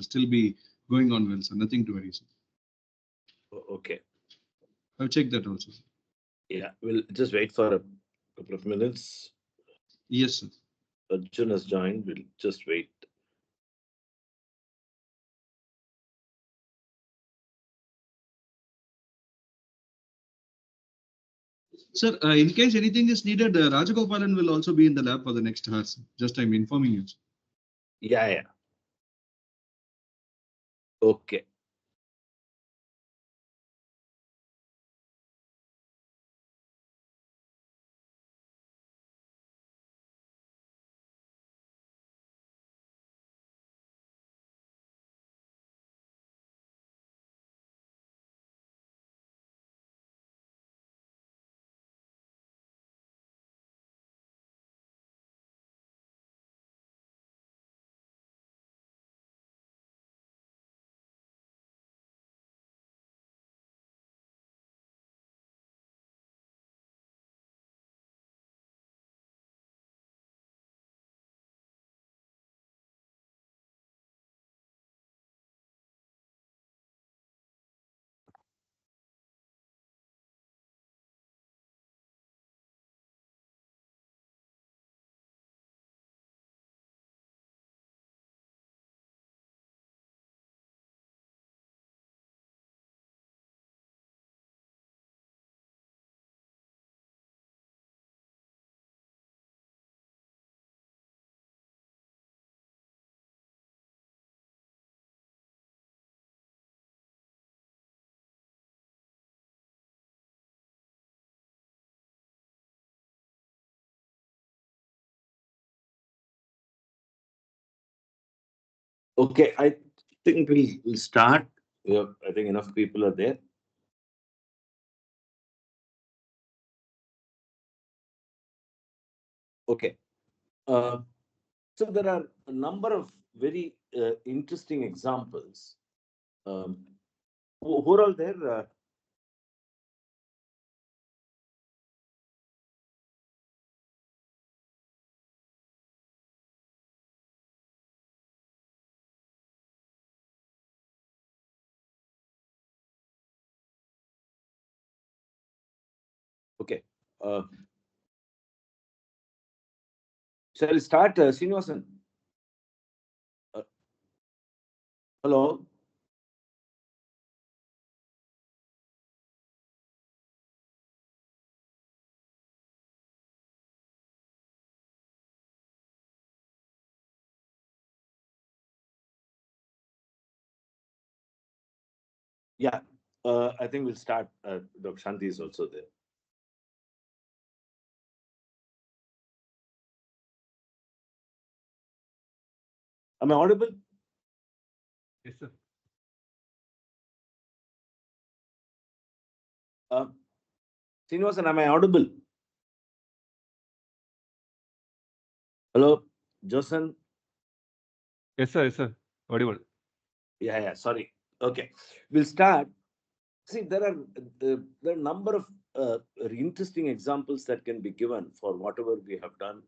still be going on well, sir. Nothing to worry, sir. Okay. I'll check that also, sir. Yeah, we'll just wait for a couple of minutes. Yes, sir. Arjun has joined. We'll just wait. Sir, in case anything is needed, Rajagopalan will also be in the lab for the next hour, sir. Just I'm informing you, sir. Yeah, yeah. Okay. Okay, I think we'll start. I think enough people are there. Okay. Uh, so there are a number of very interesting examples. Um, who are all there? Okay. Uh, shall we start, Srinivasan? Uh, hello. Yeah. I think we'll start. Dr. Shanti is also there. Am I audible? Yes, sir. Srinivasan, am I audible? Hello, Josen. Yes, sir. Yes, sir. Audible. Yeah, yeah. Sorry. Okay, we'll start. See, there are a number of interesting examples that can be given for whatever we have done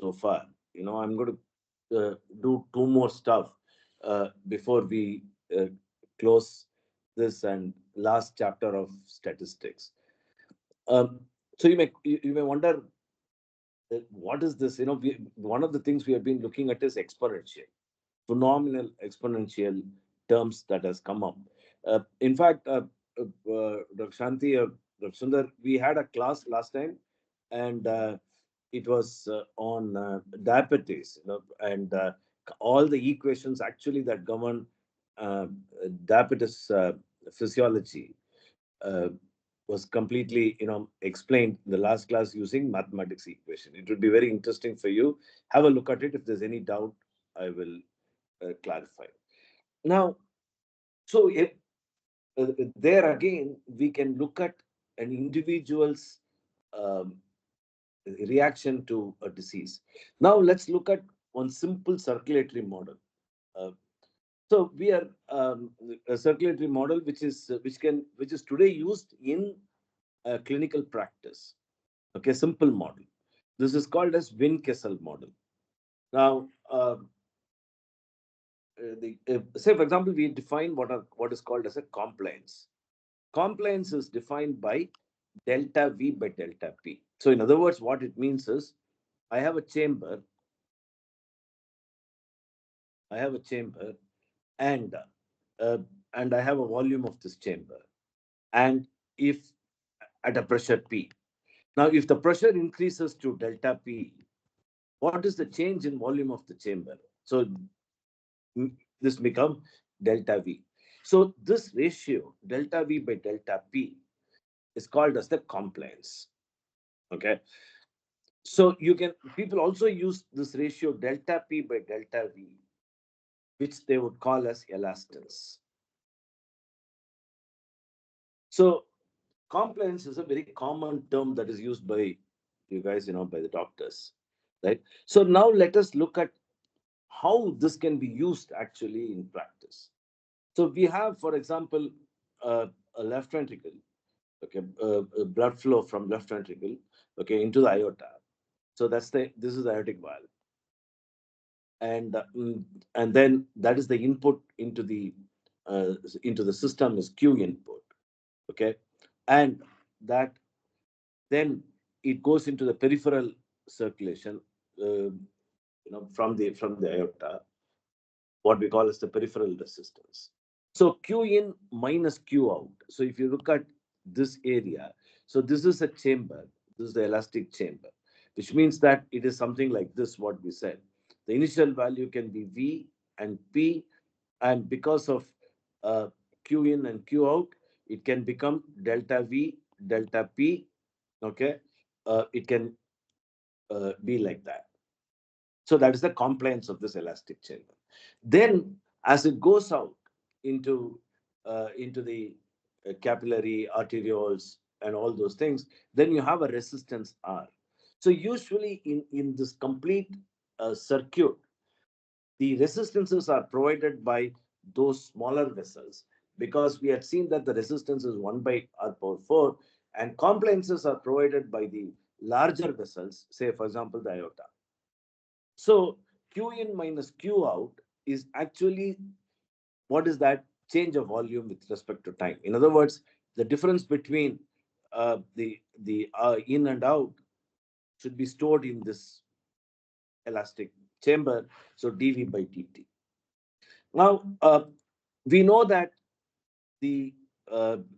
so far. I'm going to do two more stuff before we close this and last chapter of statistics. Um, so you may wonder what is this? One of the things we have been looking at is exponential, phenomenal exponential terms that has come up. In fact, Dr. Shanti, Dr. Sundar, we had a class last time, and it was on diabetes, and all the equations actually that govern uh, diabetes physiology uh, was completely, explained in the last class using mathematics equation. It would be very interesting for you. Have a look at it. If there's any doubt, I will clarify. Now, so if, there again, we can look at an individual's um, reaction to a disease. Now, let's look at one simple circulatory model. Uh, so we are a circulatory model which is today used in clinical practice. Okay, simple model. This is called as Win Kessel model. Now, say for example, we define what is called as a compliance. Compliance is defined by delta V by delta P. So in other words, what it means is I have a chamber, I have a chamber, and uh, and I have a volume of this chamber. And if at a pressure P, now if the pressure increases to delta P, what is the change in volume of the chamber? So this become delta V. So this ratio delta V by delta P is called as the compliance. Okay. So you can people also use this ratio delta P by delta V, which they would call as elastance. So compliance is a very common term that is used by you guys, by the doctors, right? So now let us look at how this can be used actually in practice. So we have, for example, a left ventricle, okay, blood flow from left ventricle, okay, into the aorta. So this is the aortic valve, and then that is the input uh, into the system is Q input, okay, and that then it goes into the peripheral circulation, from the aorta, what we call as the peripheral resistance. So Q in minus Q out. So if you look at this area, so this is a chamber, this is the elastic chamber, which means that it is something like this, what we said. The initial value can be V and P, and because of uh, Q in and Q out, it can become delta V, delta P, okay? It can be like that. So that is the compliance of this elastic chamber. Then, as it goes out into the capillary arterioles and all those things, then you have a resistance R. So usually in this complete circuit, the resistances are provided by those smaller vessels, because we had seen that the resistance is 1 by R power 4, and compliances are provided by the larger vessels, say for example the aorta. So Q in minus Q out is actually, what is that? Change of volume with respect to time. In other words, the difference between the in and out should be stored in this elastic chamber. So dV by dt. Now we know that the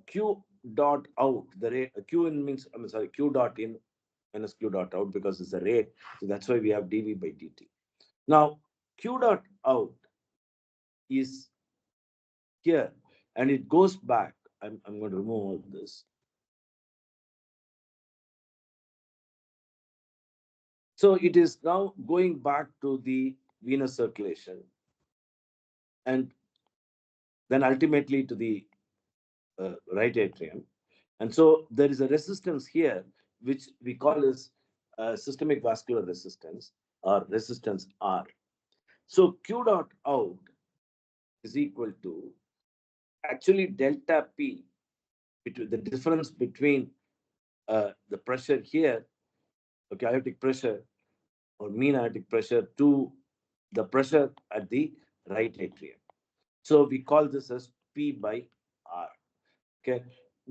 Q dot out, the rate, Q in means, Q dot in minus Q dot out, because it's a rate. So that's why we have dV by dt. Now Q dot out is here, and it goes back. I'm going to remove all this. So it is now going back to the venous circulation, and then ultimately to the right atrium. And so there is a resistance here, which we call as systemic vascular resistance, or resistance R. So Q dot out is equal to actually delta P, between the difference between the pressure here, okay, aortic pressure or mean aortic pressure, to the pressure at the right atrium. So we call this as P by R. Okay,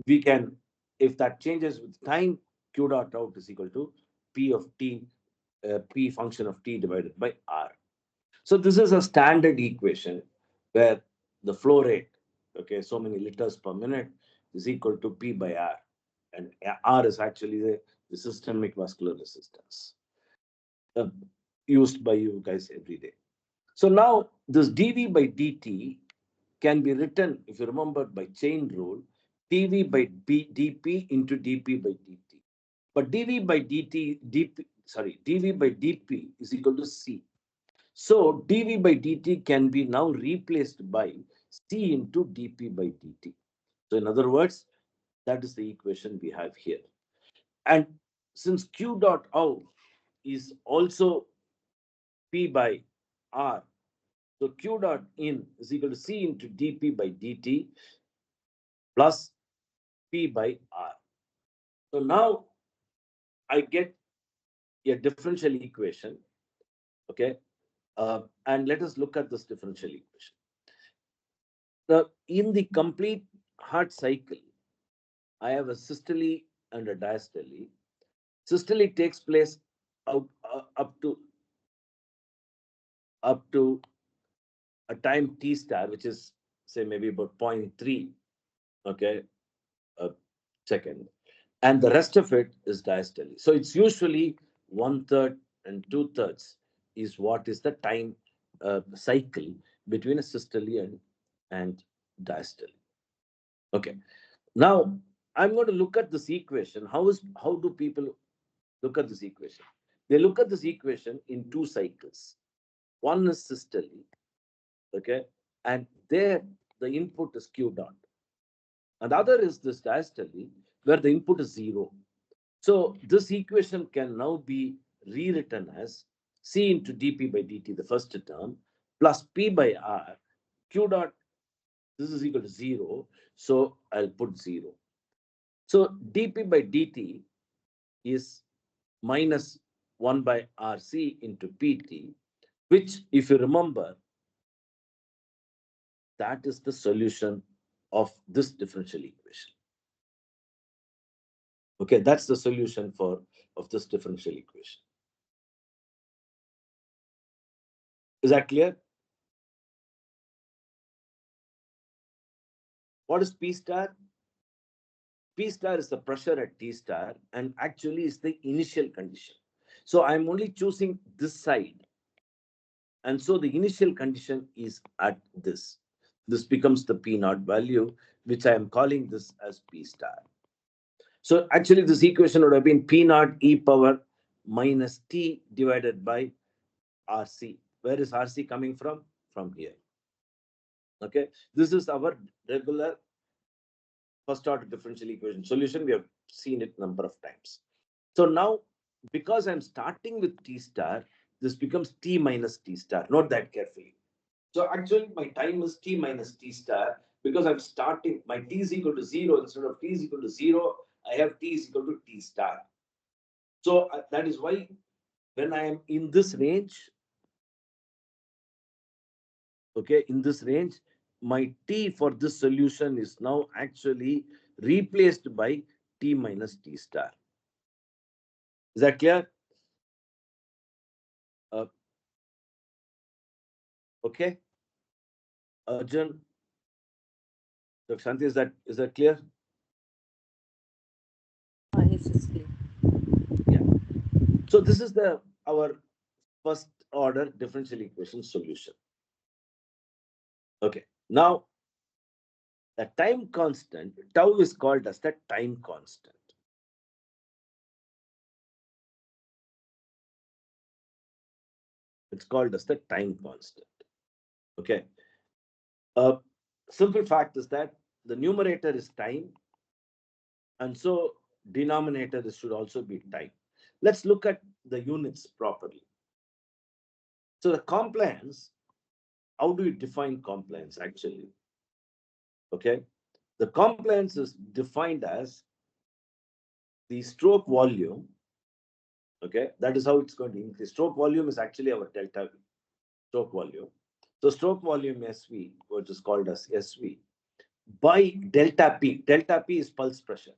we can, if that changes with time, Q dot out is equal to P of T, P function of T divided by R. So this is a standard equation where the flow rate, okay, so many liters per minute, is equal to P by R, and R is actually the systemic vascular resistance uh, used by you guys every day. So now this dV by dt can be written, if you remember, by chain rule, dV by dP into dP by dt. But dV by dV by dP is equal to C. So dV by dt can be now replaced by C into dP by dt. So in other words, that is the equation we have here. And since Q dot out is also P by R, so Q dot in is equal to C into dP by dt plus P by R. So now I get a differential equation, okay, And let us look at this differential equation. In the complete heart cycle, I have a systole and a diastole. Systole takes place out, up to a time t star, which is say maybe about 0.3, okay, second, and the rest of it is diastole. So it's usually 1/3 and 2/3 is what is the time cycle between a systole and diastole. Okay. Now I'm going to look at this equation. How do people look at this equation? They look at this equation in two cycles. One is systole, okay, and there the input is q dot. Another is this diastole where the input is 0. So this equation can now be rewritten as C into dp by dt, the first term, plus p by r, q dot, this is equal to 0. So I'll put 0. So dp by dt is minus 1 by rc into pt, which, if you remember, that is the solution of this differential equation. Okay, that's the solution of this differential equation. Is that clear? What is P star? P star is the pressure at T star and actually is the initial condition. So I'm only choosing this side. And so the initial condition is at this. This becomes the P naught value, which I am calling this as P star. So actually this equation would have been P naught e power minus T divided by RC. Where is RC coming from? From here. Okay, this is our regular first order differential equation solution. We have seen it a number of times. So now, because I'm starting with T star, this becomes T minus T star. Note that carefully. So actually my time is T minus T star because I'm starting, my T is equal to 0. Instead of T is equal to 0, I have T is equal to T star. So that is why when I am in this range, okay, in this range, my T for this solution is now actually replaced by T minus T star. Is that clear? Okay. Arjun, Dr. Shanti, is that clear? Yes, it's clear. Yeah. So this is our first order differential equation solution. Okay. Now, the time constant, tau, is called as the time constant. It's called as the time constant. Okay. Simple fact is that the numerator is time, and so denominator should also be time. Let's look at the units properly. So the compliance, how do you define compliance actually? Okay, the compliance is defined as the stroke volume. Okay, that is how it's going to increase. Stroke volume is actually our delta V, stroke volume. So stroke volume SV, which is called as SV, by delta P. Delta P is pulse pressure.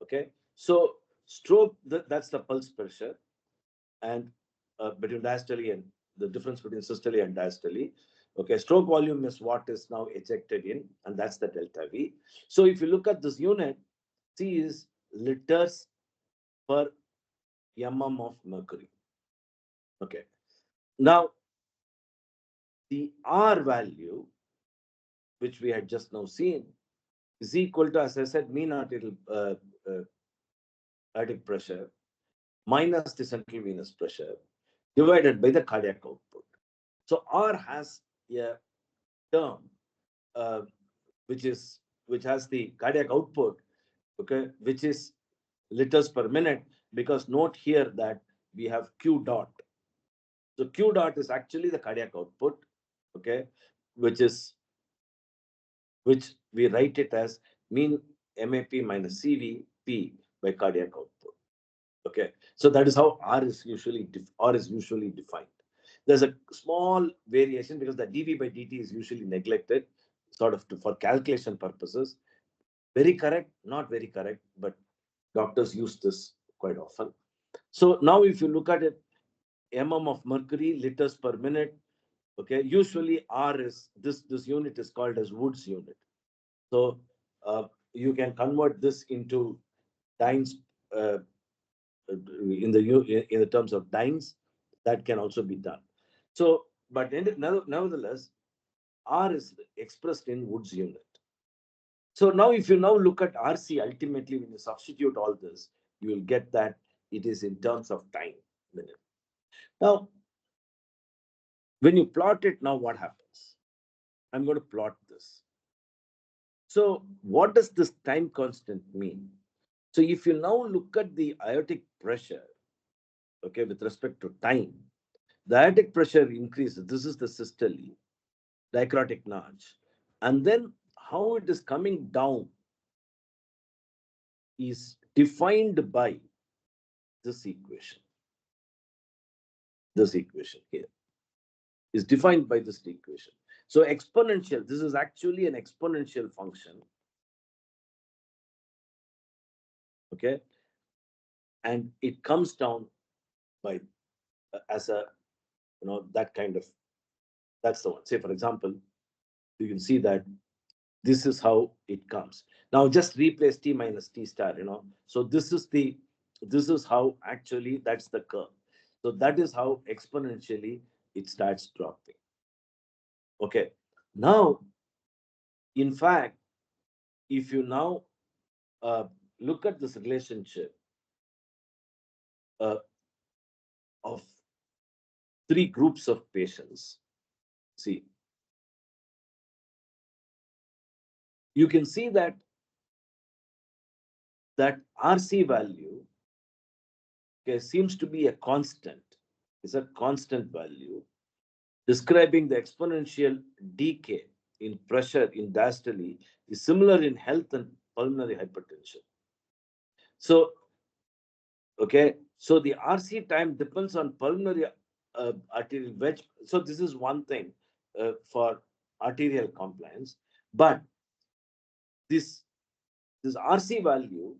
Okay, so stroke, that's the pulse pressure, and between diastole and the difference between systole and diastole. Okay, stroke volume is what is now ejected in, and that's the delta V. So if you look at this unit, C is liters per mm of mercury. Okay, now the R value, which we had just now seen, is equal to, as I said, mean arterial cardiac pressure minus the central venous pressure divided by the cardiac output. So R has a term which has the cardiac output, okay, which is liters per minute, because note here that we have Q dot. So Q dot is actually the cardiac output, okay, which we write it as mean MAP minus CVP by cardiac output. Okay, so that is how R is usually defined. There's a small variation because the dV by dt is usually neglected, sort of for calculation purposes. Very correct, not very correct, but doctors use this quite often. So now if you look at it, mm of mercury, liters per minute, okay, usually R is, this unit is called as Wood's unit. So you can convert this into dynes, in the terms of dynes, that can also be done. So, but nevertheless, R is expressed in Wood's unit. So now, if you now look at RC, ultimately, when you substitute all this, you will get that it is in terms of time minute. Now, when you plot it, now what happens? I'm going to plot this. So what does this time constant mean? So if you now look at the aortic pressure, okay, with respect to time, the aortic pressure increases. This is the systole, dichrotic notch. And then how it is coming down is defined by this equation. This equation here is defined by this equation. So exponential, this is actually an exponential function. Okay. And it comes down by as a, that kind of, that's the one. Say, for example, you can see that this is how it comes. Now just replace t minus t star, So this is how actually that's the curve. So that is how exponentially it starts dropping. Okay. Now, in fact, if you now look at this relationship of three groups of patients, see, you can see that RC value, okay, seems to be a constant. It's a constant value describing the exponential decay in pressure in diastole is similar in health and pulmonary hypertension. So, okay, so the RC time depends on pulmonary arterial wedge. So this is one thing for arterial compliance, but this RC value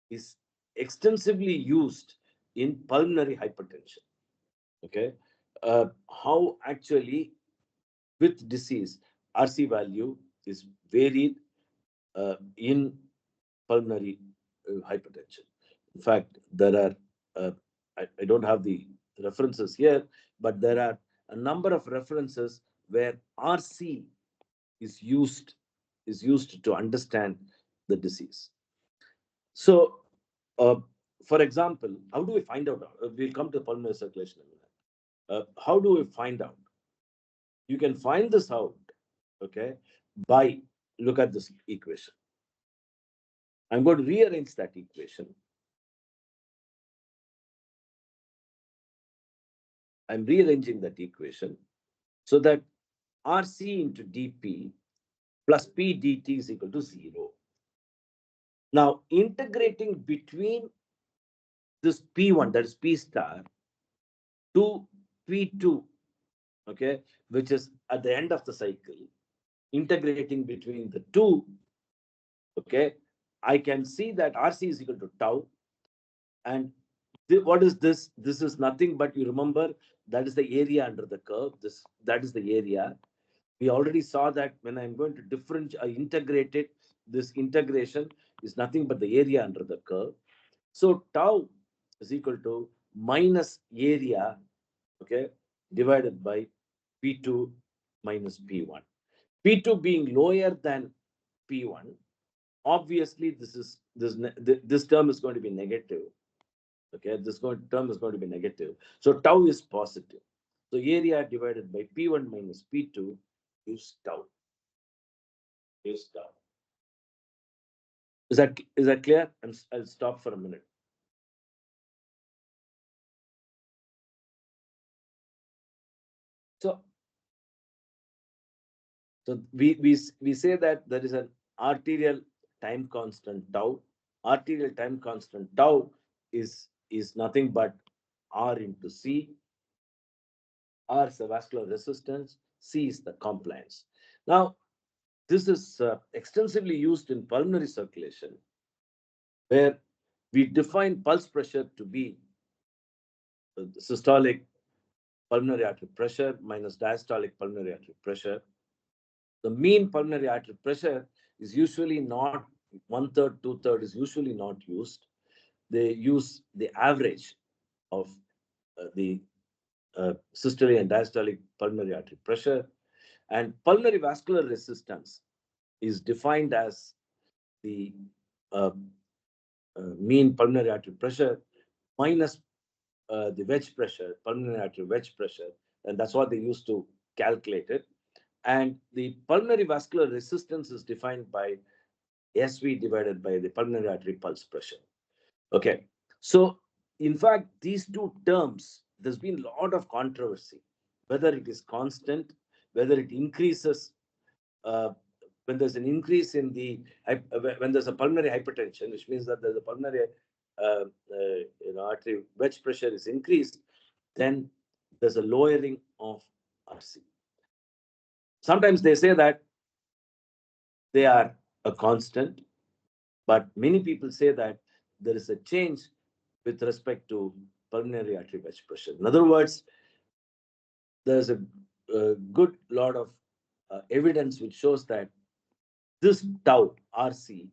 is extensively used in pulmonary hypertension. Okay, how actually with disease RC value is varied in pulmonary hypertension. In fact, there are I don't have the references here, but there are a number of references where RC is used to understand the disease. So, for example, how do we find out? We'll come to pulmonary circulation in a minute. How do we find out? You can find this out, okay, by look at this equation. I'm going to rearrange that equation. I'm rearranging that equation so that RC into dP plus P dt is equal to 0. Now, integrating between this P1, that is P star, to P2, okay, which is at the end of the cycle, integrating between the two, okay, I can see that RC is equal to tau. And what is this? This is nothing but, you remember, that is the area under the curve. That is the area. We already saw that when I'm going to integrate it, this integration is nothing but the area under the curve. So tau is equal to minus area, okay, divided by P2 minus P1. P2 being lower than P1, obviously this term is going to be negative. Okay, term is going to be negative. So tau is positive. So area divided by P1 minus P2 is tau. Is tau. Is that clear? I'll stop for a minute. So we say that there is an arterial time constant tau. Arterial time constant tau is nothing but R into C. R is the vascular resistance, C is the compliance. Now, this is extensively used in pulmonary circulation, where we define pulse pressure to be systolic pulmonary artery pressure minus diastolic pulmonary artery pressure. The mean pulmonary artery pressure is usually not one-third, two-third is usually not used. They use the average of the systolic and diastolic pulmonary artery pressure. And pulmonary vascular resistance is defined as the mean pulmonary artery pressure minus the wedge pressure, pulmonary artery wedge pressure, and that's what they use to calculate it. And the pulmonary vascular resistance is defined by SV divided by the pulmonary artery pulse pressure. Okay, so in fact, these two terms, there's been a lot of controversy, whether it is constant, whether it increases when there's an increase in the when there's a pulmonary hypertension, which means that there's a pulmonary artery wedge pressure is increased, then there's a lowering of RC. Sometimes they say that they are a constant, but many people say that there is a change with respect to pulmonary artery wedge pressure. In other words, there's a good lot of evidence which shows that this tau RC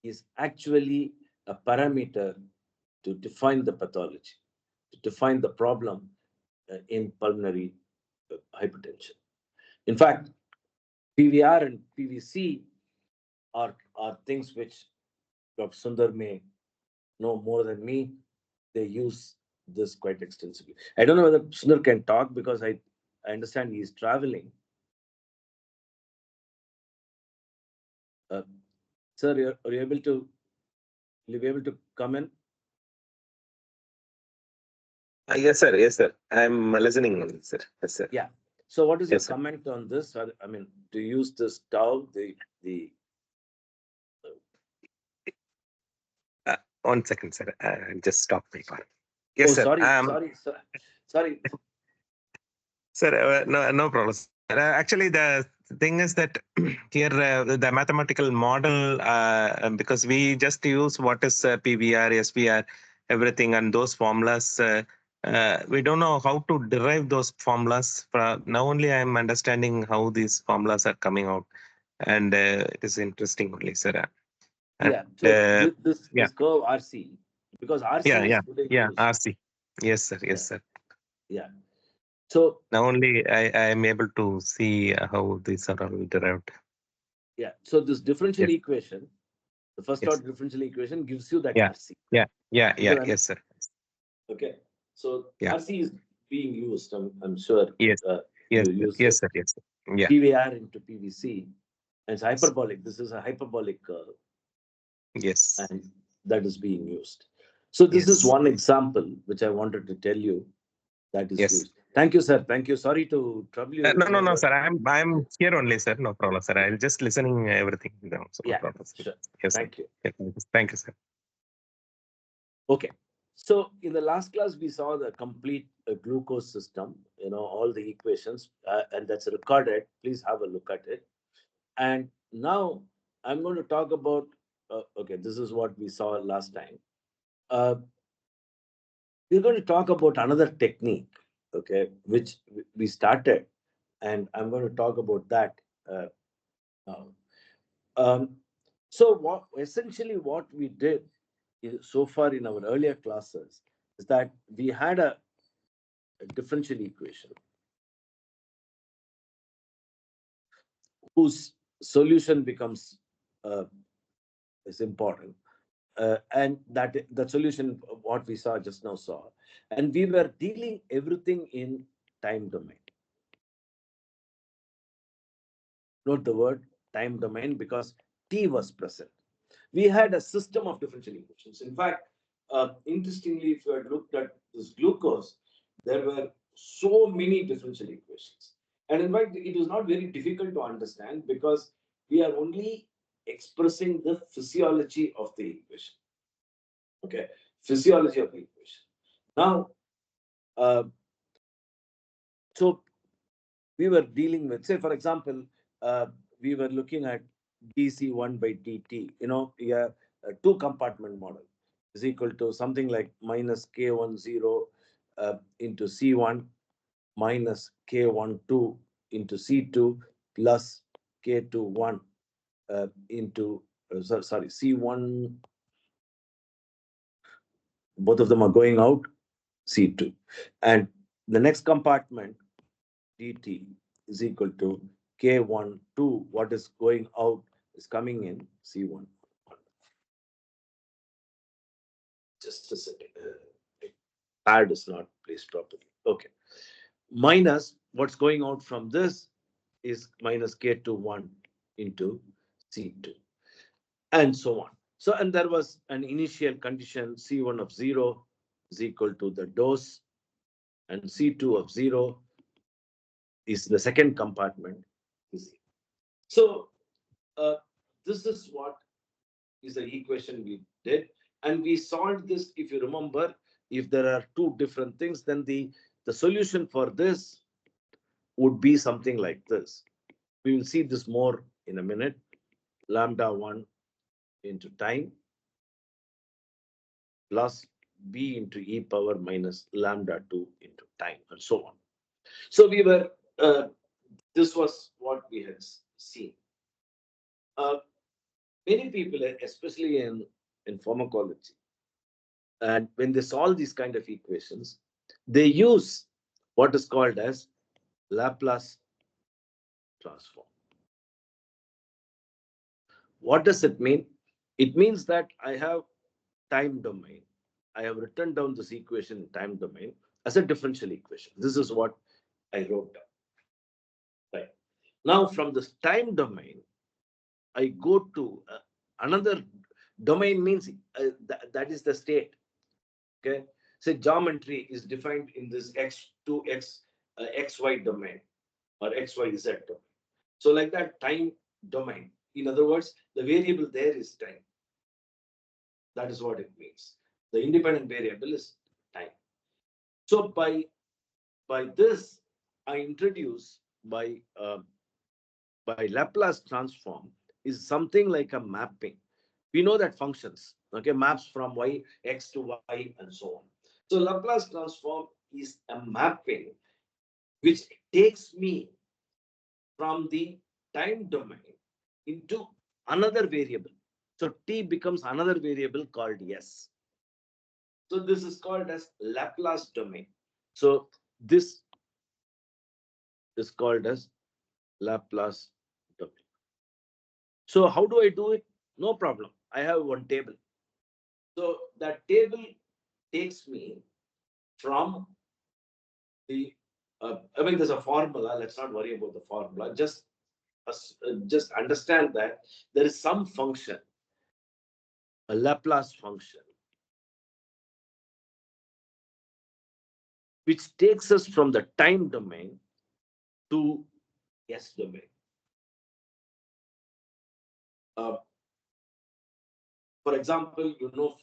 is actually a parameter to define the pathology, to define the problem in pulmonary hypertension. In fact, PVR and PVC are things which Dr. Sundar may know more than me. They use this quite extensively. I don't know whether Sundar can talk because I understand he is traveling. Sir, are you able to? Will you be able to come in? Yes, sir. Yes, sir. I'm listening, sir. Yes, sir. Yeah. So, what is your Yes, sir. comment on this? I mean, to use this tau, the 1 second, sir. Just stop my car. Yes, oh, sir. sorry. Sir, no problem. Actually, the thing is that here the mathematical model, because we just use what is PVR, SVR, everything, and those formulas. We don't know how to derive those formulas. Now only I am understanding how these formulas are coming out, and it is interesting only, sir. And, Yeah. So this curve RC, because RC yeah, is today yeah, used. RC. Yes, sir. Yes, Yeah. sir. Yeah. So Now only I am able to see how these are all derived. yeah. So this differential Yes. equation, the first Yes. order differential equation gives you that Yeah. RC. Yeah. Because Yes, sir. Okay. So Yeah. RC is being used. I'm sure. Yes. Yes. You use Yes, it. sir. Yes, sir. Yeah. PVR into PVC. And it's hyperbolic. This is a hyperbolic curve. Yes. And that is being used. So this is Yes. one example which I wanted to tell you that is Yes. used. Thank you, sir. Thank you. Sorry to trouble you. No, sir. I'm here only, sir. No problem, sir. I'll just listening everything down. So no Yeah, problem. Sir. sure. Yes, Thank sir. you. Yeah, thank you, sir. Okay. So in the last class, we saw the complete glucose system, all the equations, and that's recorded. Please have a look at it. And now I'm going to talk about, okay, this is what we saw last time. We're going to talk about another technique, okay, which we started, and I'm going to talk about that now. So essentially what we did so far in our earlier classes is that we had a differential equation whose solution becomes is important. And that the solution what we saw just now saw, and we were dealing everything in time domain. Note the word time domain because t was present. We had a system of differential equations. In fact, interestingly, if you had looked at this glucose, there were so many differential equations. And in fact, it is not very difficult to understand because we are only expressing the physiology of the equation. Okay, physiology of the equation. Now, So we were dealing with, say, for example, we were looking at dc1 by dt. Yeah, a two compartment model is equal to something like minus k10 into c1 minus k12 into c2 plus k21 into sorry, c1, both of them are going out, c2, and the next compartment dt is equal to k12, what is going out is coming in c1. Just a second, pad is not placed properly. Okay, minus what's going out from this is minus k21 into c2, and so on. So, and there was an initial condition c1 of 0 is equal to the dose, and c2 of 0 is the second compartment. So this is what is the equation we did, and we solved this. If you remember, if there are two different things, then the solution for this would be something like this. We will see this more in a minute. Lambda 1 into time plus b into e power minus lambda 2 into time, and so on. So we were, this was what we had seen. Many people, especially in pharmacology, and when they solve these kind of equations, they use what is called as Laplace transform. What does it mean? It means that I have time domain. I have written down this equation in time domain as a differential equation. This is what I wrote down. Right. Now, from this time domain, I go to another domain, means that is the state. Okay. So geometry is defined in this x2x xy domain or xyz domain. So like that, time domain. In other words, the variable there is time. That is what it means. The independent variable is time. So by this, I introduce by Laplace transform is something like a mapping. We know that functions, okay, maps from y, x to y, and so on. So Laplace transform is a mapping which takes me from the time domain into another variable. So t becomes another variable called s. So this is called as Laplace domain. So this is called as Laplace domain. So how do I do it? No problem. I have one table. So that table takes me from the, I mean, there's a formula. Let's not worry about the formula. Just understand that there is some function, a Laplace function, which takes us from the time domain to S domain. For example, you know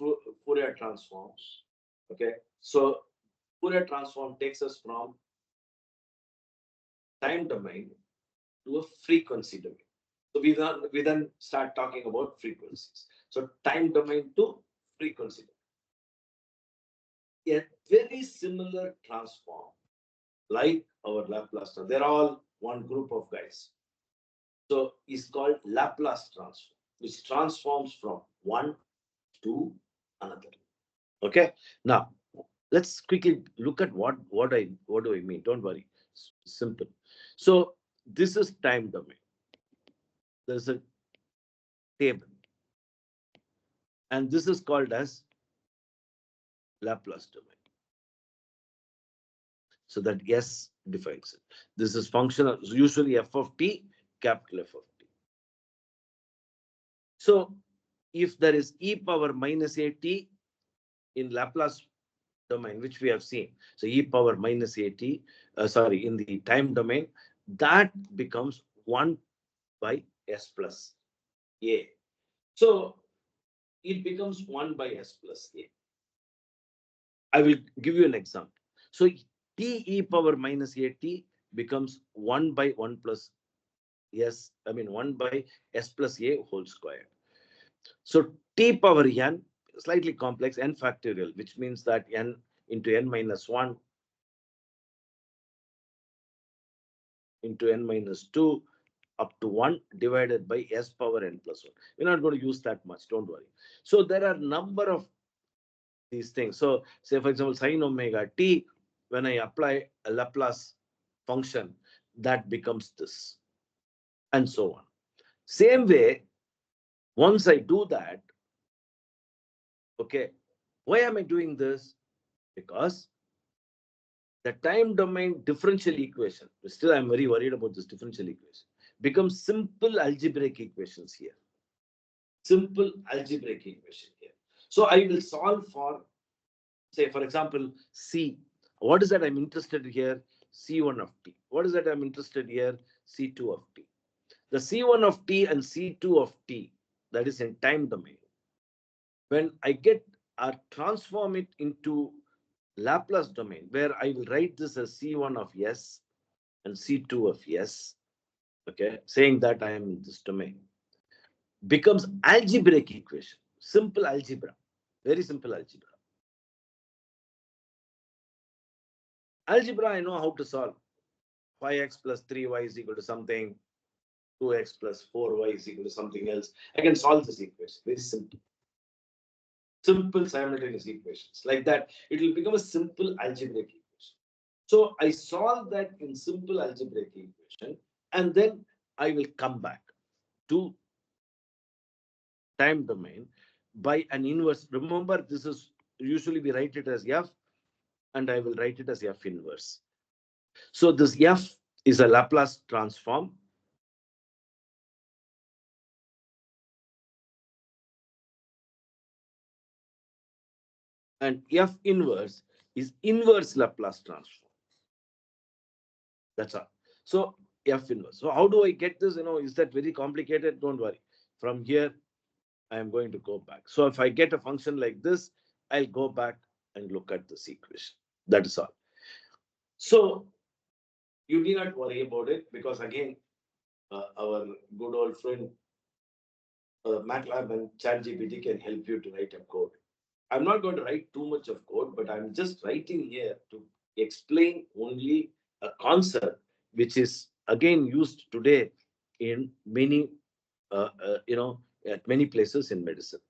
Fourier transforms. Okay, so Fourier transform takes us from time domain to a frequency domain. So we then start talking about frequencies. So time domain to frequency domain. A very similar transform like our Laplace. They're all one group of guys. So it's called Laplace transform, which transforms from one to another. Okay. Now let's quickly look at what do I mean. Don't worry. It's simple. So this is time domain. There's a table, and this is called as Laplace domain. So that S defines it. This is functional, usually f of t, capital F of t. So if there is e power minus at in Laplace domain, which we have seen, so e power minus at, in the time domain, that becomes 1 by s plus a. So it becomes 1 by s plus a. I will give you an example. So t t e power minus a t becomes 1 by 1 plus s, 1 by s plus a whole squared. So t power n, slightly complex, n factorial, which means that n into n minus 1 into n minus 2 up to 1 divided by s power n plus 1. We're not going to use that much, don't worry. So there are number of these things. So say, for example, sine omega t, when I apply a Laplace function, that becomes this, and so on. Same way, once I do that, okay, why am I doing this? Because the time domain differential equation, still I'm very worried about this differential equation, becomes simple algebraic equations here. Simple algebraic equation here. So I will solve for, say, for example, C. What is that I'm interested here? C1 of t. What is that I'm interested here? C2 of t. The C1 of t and C2 of t, that is in time domain. When I get or transform it into Laplace domain, where I will write this as C1 of S and C2 of S, okay, saying that I am in this domain, becomes algebraic equation, simple algebra, very simple algebra. Algebra, I know how to solve. 5x plus 3y is equal to something, 2x plus 4y is equal to something else. I can solve this equation, very simple. Simple simultaneous equations. Like that, it will become a simple algebraic equation. So I solve that in simple algebraic equation, and then I will come back to time domain by an inverse. Remember, this is usually we write it as f, and I will write it as f inverse. So this f is a Laplace transform. And f inverse is inverse Laplace transform. That's all. So f inverse. So how do I get this? Is that very complicated? Don't worry. From here, I am going to go back. So if I get a function like this, I'll go back and look at this equation. That is all. So you need not worry about it, because again, our good old friend MATLAB and ChatGPT can help you to write a code. I'm not going to write too much of code, but I'm just writing here to explain only a concept which is again used today in many, at many places in medicine.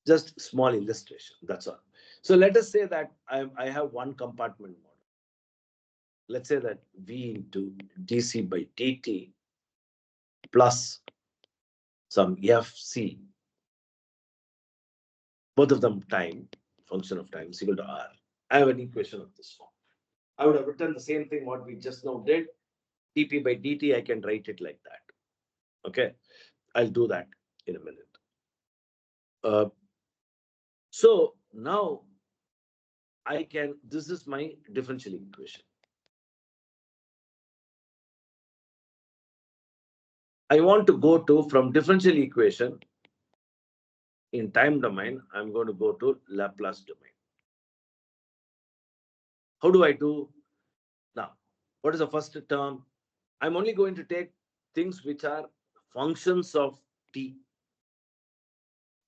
Just small illustration, that's all. So let us say that I have one compartment model. Let's say that V into dc by dt plus some fc, both of them time, function of time is equal to r. I have an equation of this form. I would have written the same thing what we just now did. dp by dt, I can write it like that. Okay, I'll do that in a minute. So now I can, this is my differential equation. I want to go to, from differential equation in time domain, I'm going to go to Laplace domain. How do I do? Now, what is the first term? I'm only going to take things which are functions of t.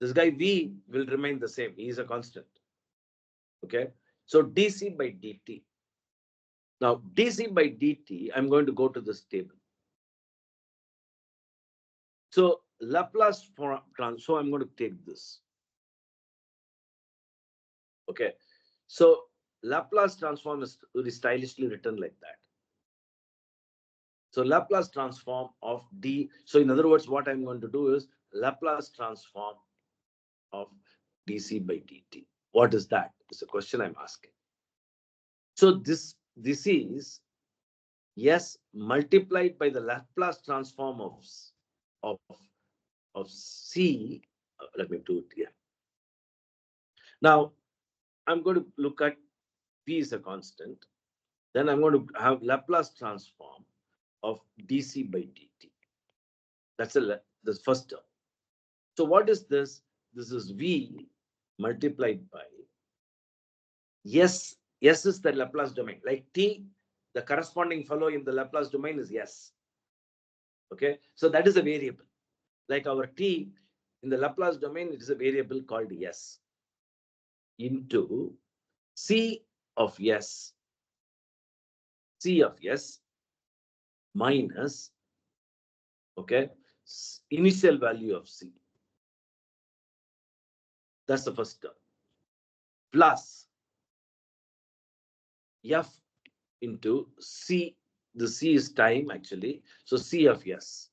This guy V will remain the same. He is a constant. Okay. So dc by dt. Now, dc by dt, I'm going to go to this table. So Laplace transform, so I'm going to take this. Okay. So Laplace transform is very stylishly written like that. So Laplace transform of d. So in other words, what I'm going to do is Laplace transform of dc by dt. What is that? It's a question I'm asking. So this is S multiplied by the Laplace transform of C. Let me do it here. Now I'm going to look at P is a constant. Then I'm going to have Laplace transform of dc by dt. That's the first term. So what is this? This is V multiplied by yes, yes is the Laplace domain. Like t, the corresponding fellow in the Laplace domain is yes. Okay, so that is a variable. Like our t in the Laplace domain, it is a variable called yes into c of yes, c of yes minus, okay, initial value of c. That's the first term. Plus f into c. The c is time actually. So c of s.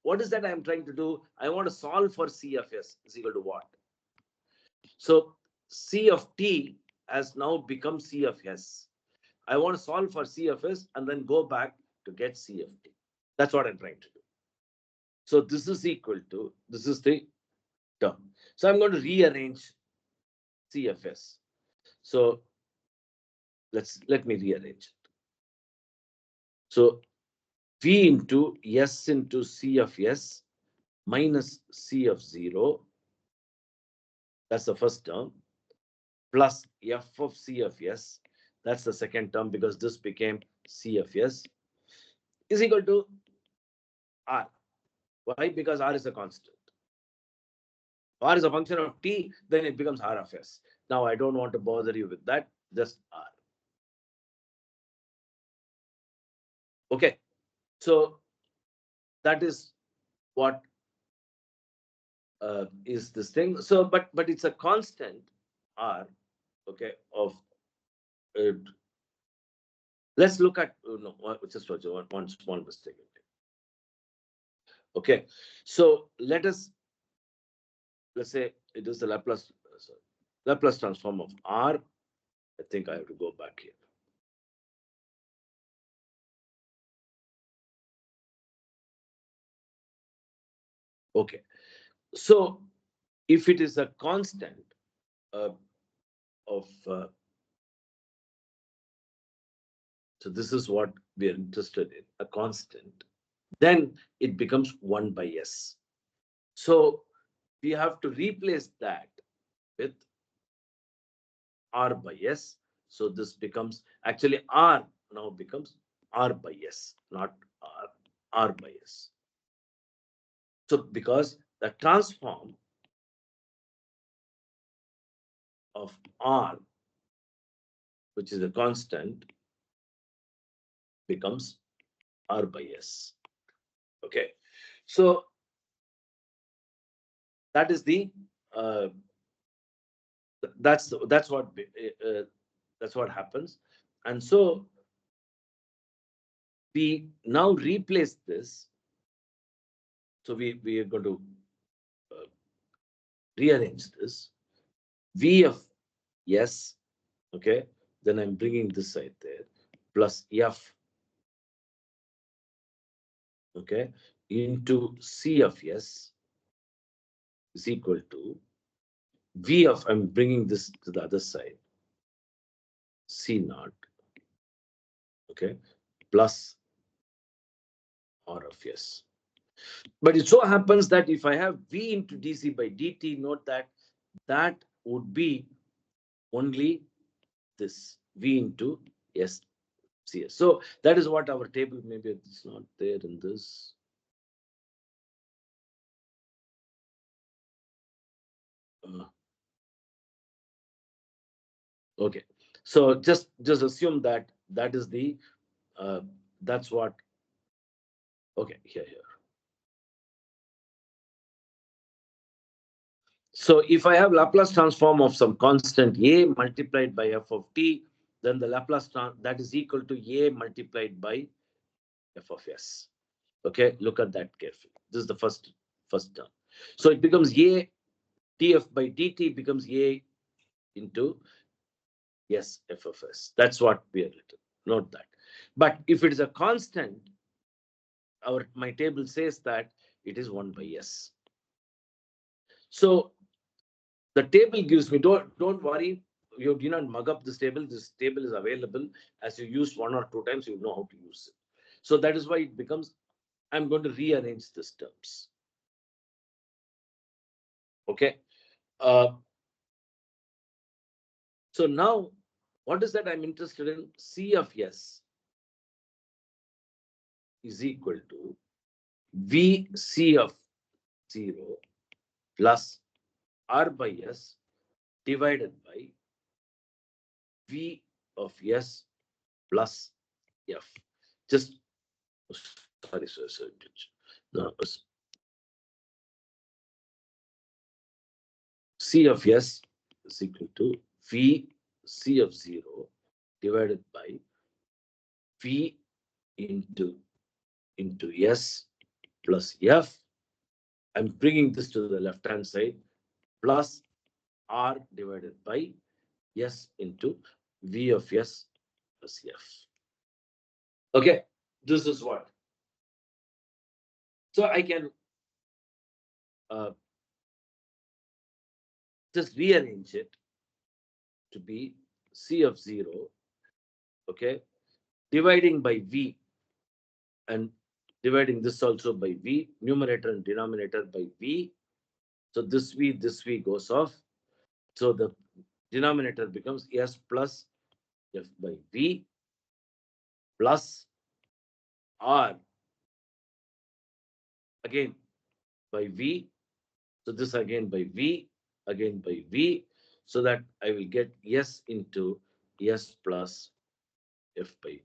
What is that I am trying to do? I want to solve for c of s is equal to what? So c of t has now become c of s. I want to solve for c of s and then go back to get c of t. That's what I'm trying to do. So this is equal to, this is the term. So I'm going to rearrange c of s. So let me rearrange it. So v into s into c of s minus c of 0, that's the first term, plus f of c of s, that's the second term because this became c of s, is equal to r. Why? Because r is a constant. R is a function of t, then it becomes r of s. Now I don't want to bother you with that, just r. Okay, so that is what is this thing. So, but it's a constant r, okay, of let's look at no, just one small mistake. Okay, so let's say it is the Laplace transform of r. I think I have to go back here. Okay, so if it is a constant of so this is what we are interested in, a constant, then it becomes 1 by s. So we have to replace that with r by s. So this becomes actually r now becomes r by s, not r by s. So because the transform of r, which is a constant, becomes r by s. Okay, so that is the that's what happens. And so we now replace this. So we are going to rearrange this. V of yes, okay, then I'm bringing this side there, plus f, okay, into c of s is equal to v of, I'm bringing this to the other side, c naught, okay, plus r of s. But it so happens that if I have v into dc by dt, note that that would be only this v into s cs. So that is what our table, maybe it's not there in this. Okay, so just assume that that is the that's what. Okay, here. So if I have Laplace transform of some constant a multiplied by f of t, then the Laplace that is equal to a multiplied by f of s. Okay, look at that carefully. This is the first term. So it becomes a df by dt becomes a into yes f of s. That's what we are written. Note that. But if it is a constant, my table says that it is 1 by s. So the table gives me, don't worry, you do not mug up this table. This table is available. As you use 1 or 2 times, you know how to use it. So that is why it becomes, I'm going to rearrange these terms. Okay. So now, what is that I'm interested in? C of S is equal to VC of 0 plus R by S divided by V of S plus F. Just, sorry, no, C of S is equal to V C of 0 divided by V into S plus F. I'm bringing this to the left hand side, plus R divided by S into V of S plus F. Okay, this is what. So I can just rearrange it to be C of 0, okay, dividing by V and dividing this also by V, numerator and denominator by V. So this V goes off. So the denominator becomes S plus F by V plus R again by V. So this again by V, again by V, so that I will get S into S plus F by V.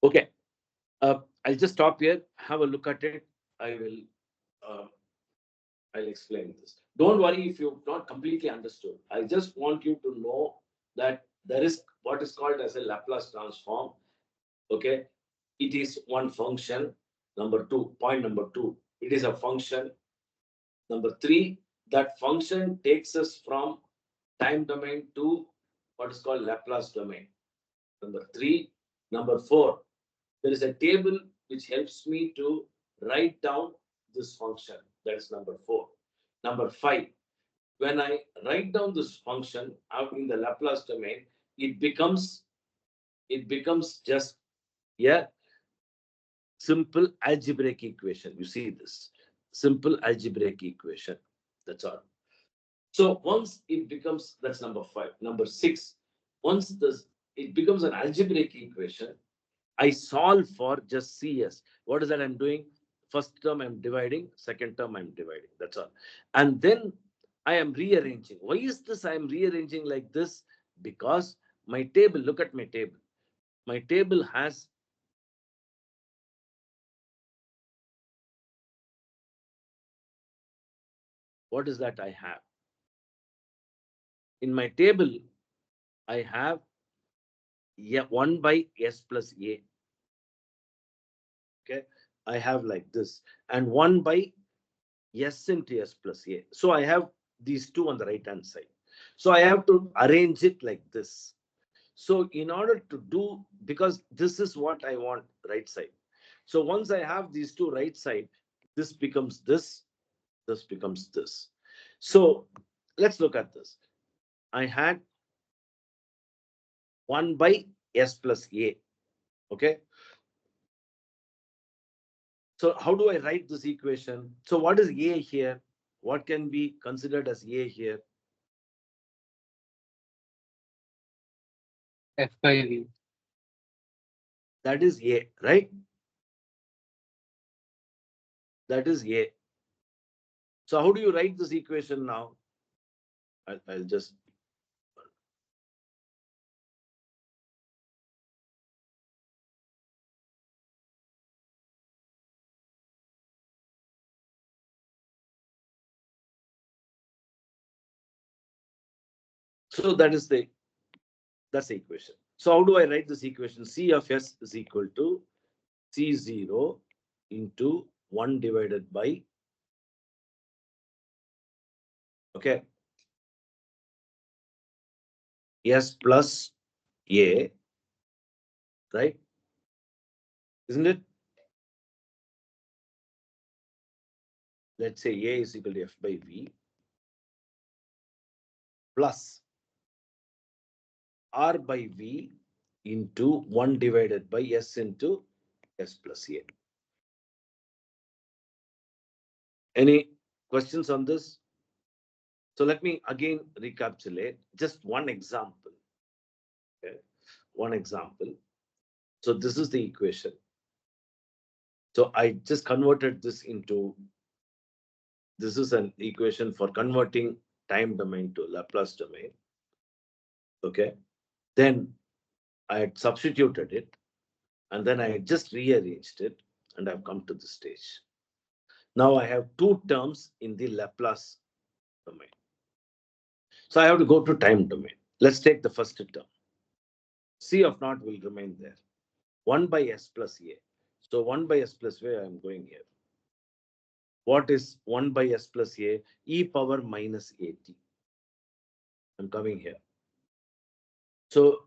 Okay, I'll just stop here, have a look at it. Uh, I'll explain this. Don't worry if you've not completely understood. I just want you to know that there is what is called as a Laplace transform. Okay, it is one function. Number two, point number two, it is a function. Number three, that function takes us from time domain to what is called Laplace domain. Number three. Number four, there is a table which helps me to write down this function. That is number four. Number five, when I write down this function out in the Laplace domain, it becomes just a simple algebraic equation. You see this simple algebraic equation. That's all. So once it becomes, that's number five. Number six, once this it becomes an algebraic equation, I solve for just CS. What is that I'm doing? First term I'm dividing, second term I'm dividing. That's all. And then I am rearranging. Why is this I am rearranging like this? Because my table, look at my table. My table has what is that I have? In my table, I have 1 by S plus A. Okay, I have like this, and 1 by S into S plus A. So I have these two on the right hand side. So I have to arrange it like this. So in order to do, because this is what I want right side. So once I have these two right side, this becomes this becomes this. So let's look at this. I had 1 by S plus A. Okay. So how do I write this equation? So what is A here? What can be considered as A here? F by V. That is A, right? That is A. So how do you write this equation now? I'll just. So that's the equation. So how do I write this equation? C of S is equal to C0 into 1 divided by, okay, S plus A, right? Isn't it? Let's say A is equal to F by V plus R by V into 1 divided by S into S plus A. Any questions on this? So let me again recapitulate just one example. Okay, one example. So this is the equation. So I just converted this into, this is an equation for converting time domain to Laplace domain. Okay, then I had substituted it, and then I had just rearranged it, and I've come to this stage. Now I have two terms in the Laplace domain. So I have to go to time domain. Let's take the first term. C of naught will remain there. 1 by s plus a. So 1 by s plus a, I'm going here. What is 1 by s plus a? E power minus at. I'm coming here. So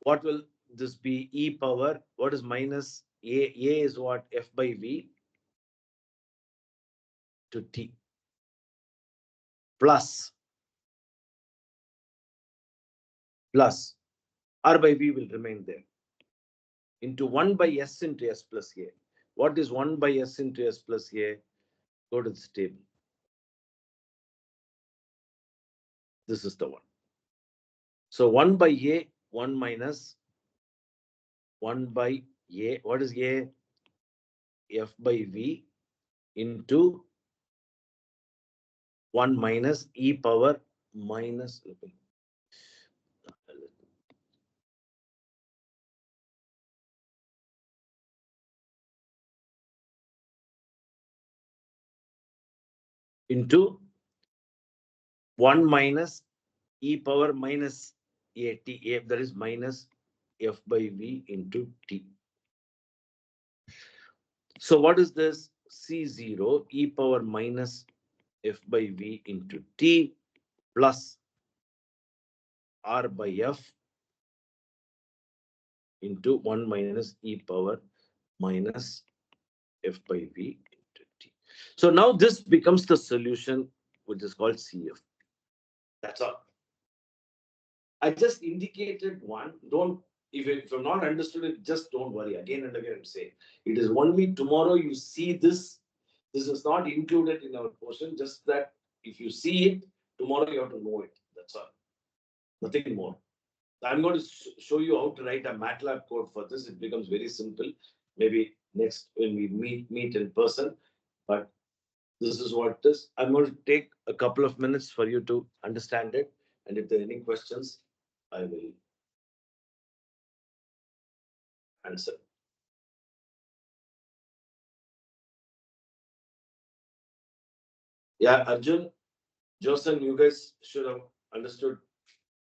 what will this be? E power, what is minus a? A is what? F by v to t plus r by v will remain there into 1 by s into s plus a. What is 1 by s into s plus a? Go to this table. This is the one. So 1 by a, 1 minus 1 by a. What is a? F by v into 1 minus e power minus into 1 minus e power minus a t, that is minus f by v into t. So what is this? C0 e power minus f by v into t plus r by f into 1 minus e power minus f by v into t. So now this becomes the solution, which is called CF. That's all. I just indicated one. Don't, if you've not understood it, just don't worry. Again and again, I'm saying it is only tomorrow you see this. This is not included in our portion. Just that if you see it tomorrow, you have to know it. That's all. Nothing more. I'm going to show you how to write a MATLAB code for this. It becomes very simple. Maybe next when we meet in person. But this is what it is. I'm going to take a couple of minutes for you to understand it. And if there are any questions, I will answer. Yeah, Arjun, Joseph, you guys should have understood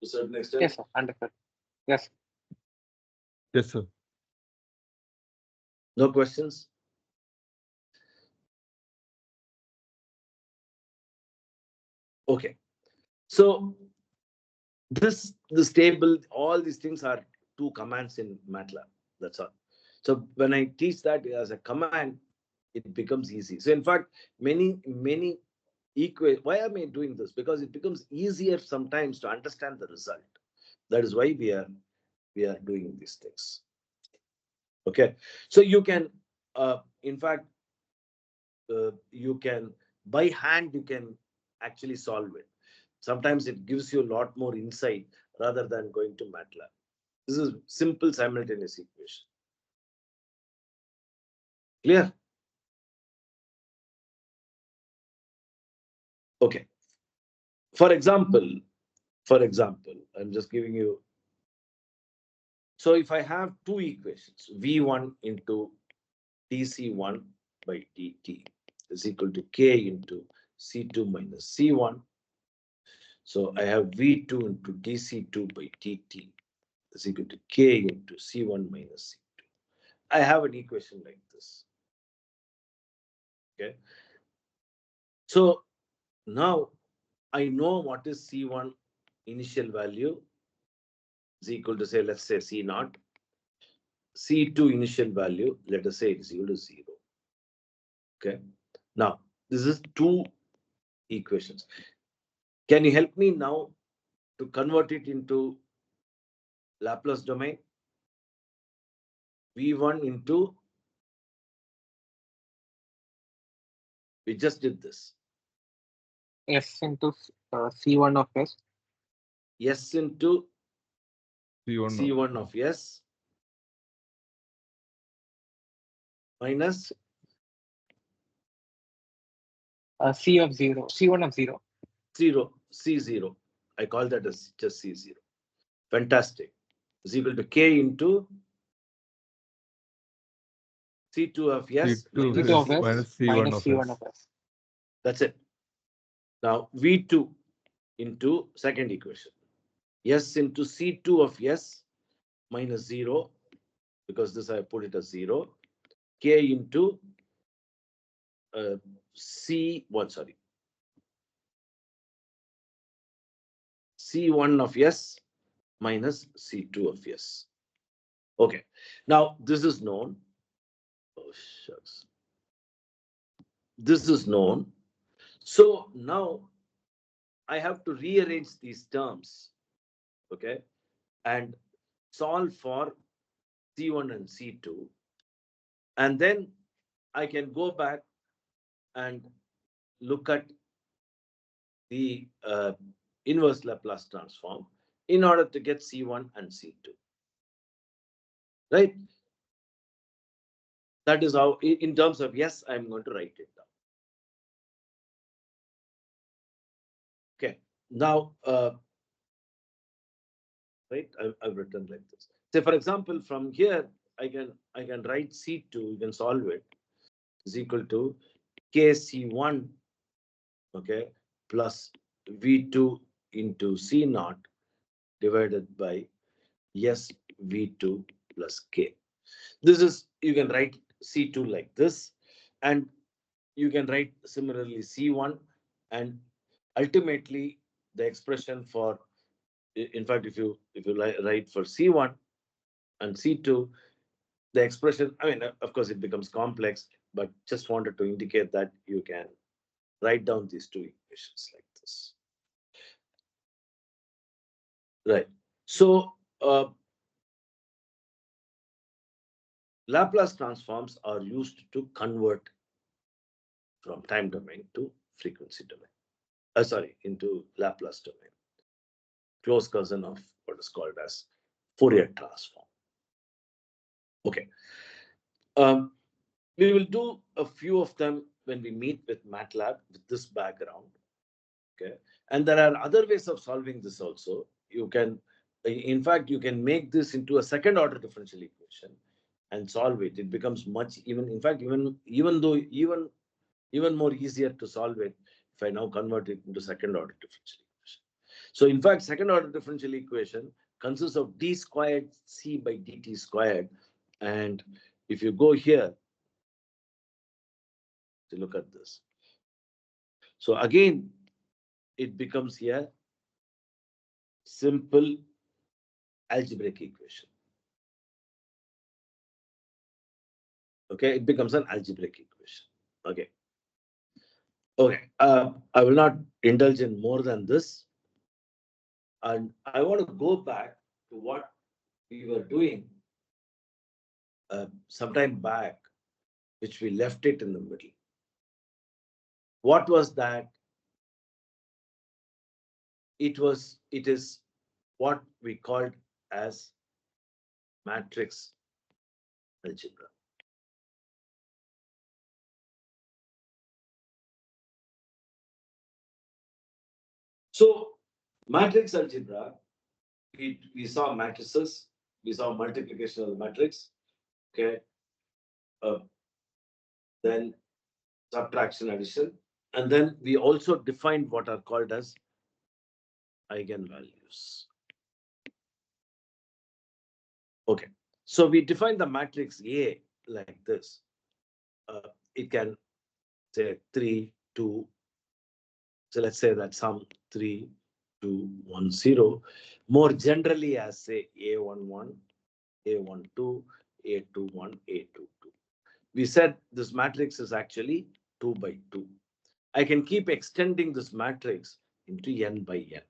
to a certain extent. Yes, sir. Understood. Yes. Yes, sir. No questions? Okay. So this table, all these things are two commands in MATLAB. That's all. So when I teach that as a command, it becomes easy. So in fact, many why am I doing this? Because it becomes easier sometimes to understand the result. That is why we are doing these things. Okay. So you can, in fact, you can by hand, you can actually solve it. Sometimes it gives you a lot more insight rather than going to MATLAB. This is simple simultaneous equation. Clear? Okay. For example, I'm just giving you. So if I have two equations, V1 into dC1 by dt is equal to K into C2 minus C1. So I have V2 into dC2 by dt is equal to K into C1 minus C2. I have an equation like this. Okay. So now I know what is C1 initial value is equal to, say, let's say C naught. C2 initial value, let us say it is equal to 0. Okay. Now, this is two equations. Can you help me now to convert it into Laplace domain? V1 into, we just did this. S into C1 of S. S into C1. C1 of S minus C of 0. C1 of 0. 0, C0. I call that as just C0. Fantastic. Is equal to K into C2 of S C2 minus C2 of C1. S minus C1 minus of C1 S. of S. That's it. Now V2 into second equation. S into C2 of S minus 0, because this I put it as 0. K into C1, sorry. C1 of S minus C2 of S. Okay. Now this is known. Oh, shucks. This is known. So now I have to rearrange these terms, okay, and solve for C1 and C2. And then I can go back and look at the inverse Laplace transform in order to get C1 and C2. Right? That is how, in terms of yes, I'm going to write it down. Okay. Now, right, I've written like this. Say, for example, from here, I can write C2, you can solve it, is equal to KC1, okay, plus V2 into C naught divided by S V2 plus K. This is, you can write C2 like this, and you can write similarly C1, and ultimately the expression for, in fact, if you write for C1 and C2, the expression, I mean, of course, it becomes complex, but just wanted to indicate that you can write down these two equations like this. Right. So Laplace transforms are used to convert from time domain to frequency domain. Sorry, into Laplace domain. Close cousin of what is called as Fourier transform. Okay. We will do a few of them when we meet with MATLAB with this background. Okay. And there are other ways of solving this also. You can, in fact, you can make this into a second order differential equation and solve it. It becomes much even, in fact, even more easier to solve it if I now convert it into second order differential equation. So in fact, second order differential equation consists of d squared c by dt squared. And if you go here to look at this, so again, it becomes here simple algebraic equation. Okay, it becomes an algebraic equation. Okay. Okay, I will not indulge in more than this. And I want to go back to what we were doing sometime back, which we left it in the middle. What was that? It is what we called as matrix algebra. So matrix algebra, we saw matrices, we saw multiplication of the matrix, okay, then subtraction, addition, and then we also defined what are called as eigenvalues. Okay, so we define the matrix A like this. It can say 3, 2. So let's say that sum 3, 2, 1, 0. More generally as say A11, A12, A21, A22. We said this matrix is actually 2 by 2. I can keep extending this matrix into n by n.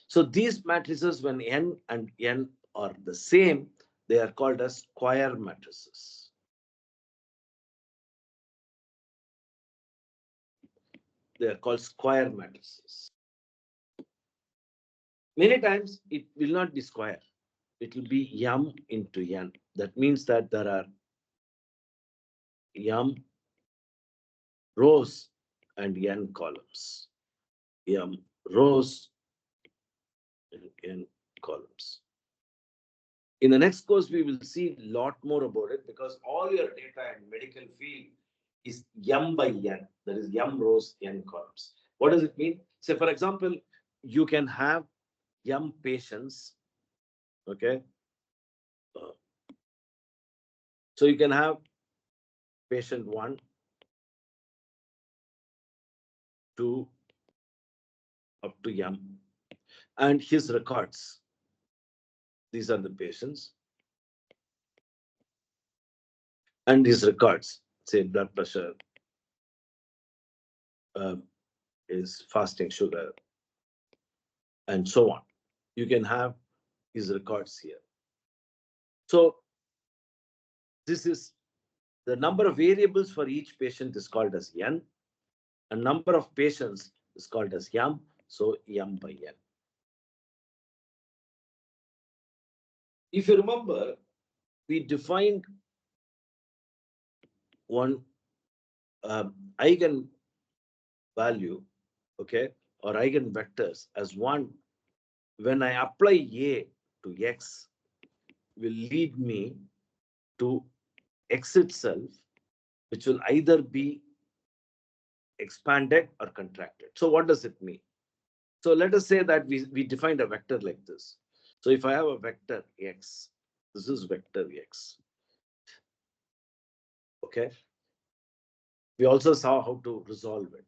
So these matrices, when n and n are the same, they are called as square matrices. They are called square matrices. Many times it will not be square. It will be m into n. That means that there are m rows and n columns. M rows and n columns. In the next course, we will see a lot more about it because all your data in medical field is m by n. That is m rows, n columns. What does it mean? Say, for example, you can have m patients. Okay. So you can have patient 1, 2, up to m, and his records. These are the patients and his records. Say blood pressure, is fasting sugar, and so on. You can have his records here. So this is the number of variables for each patient is called as n, and number of patients is called as m. So m by n. If you remember, we defined one eigen value, okay, or eigenvectors as one. When I apply a to x, will lead me to x itself, which will either be expanded or contracted. So what does it mean? So let us say that we defined a vector like this. So if I have a vector x, this is vector x. Okay. We also saw how to resolve it.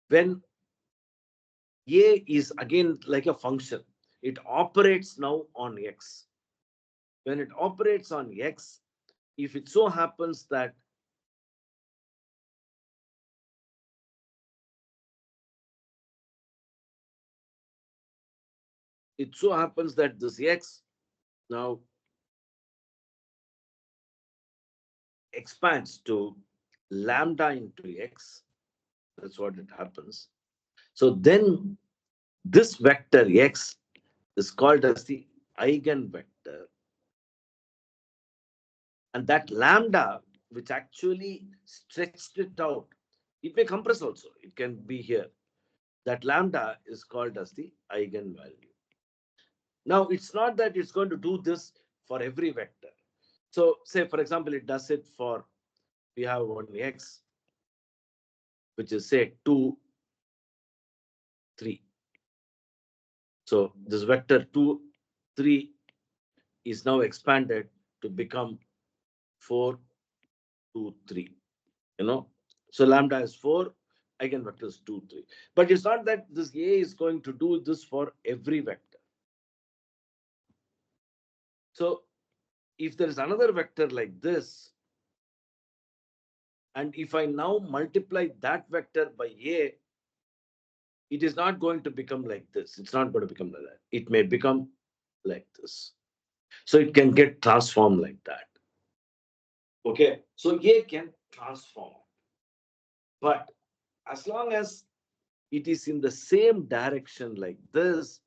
When a is again like a function, it operates now on x. When it operates on x, if it so happens that this x now expands to lambda into x, that's what it happens. So then this vector x is called as the eigenvector. And that lambda, which actually stretched it out, it may compress also, it can be here. That lambda is called as the eigenvalue. Now, it's not that it's going to do this for every vector. So say, for example, it does it for, we have one x, which is say 2, 3. So this vector 2, 3 is now expanded to become 4, 2, 3. You know, so lambda is 4, eigenvector is 2, 3. But it's not that this A is going to do this for every vector. So if there is another vector like this, and if I now multiply that vector by A, it is not going to become like this. It's not going to become like that. It may become like this. So it can get transformed like that. Okay, so A can transform. But as long as it is in the same direction like this,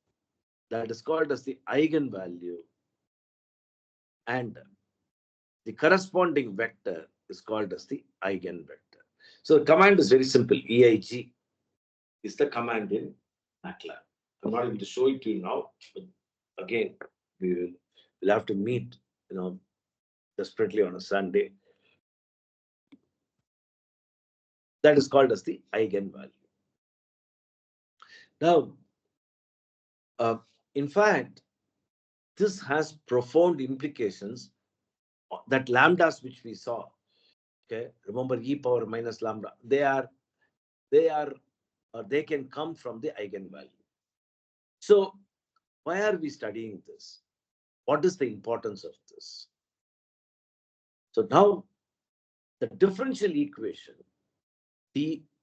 that is called as the eigenvalue, and the corresponding vector is called as the eigenvector. So the command is very simple. EIG is the command in MATLAB. I'm not able to show it to you now, but again, we'll have to meet, desperately on a Sunday. That is called as the eigenvalue. Now, in fact, this has profound implications. That lambdas which we saw, okay, remember e power minus lambda, they can come from the eigenvalue. So why are we studying this? What is the importance of this? So now the differential equation,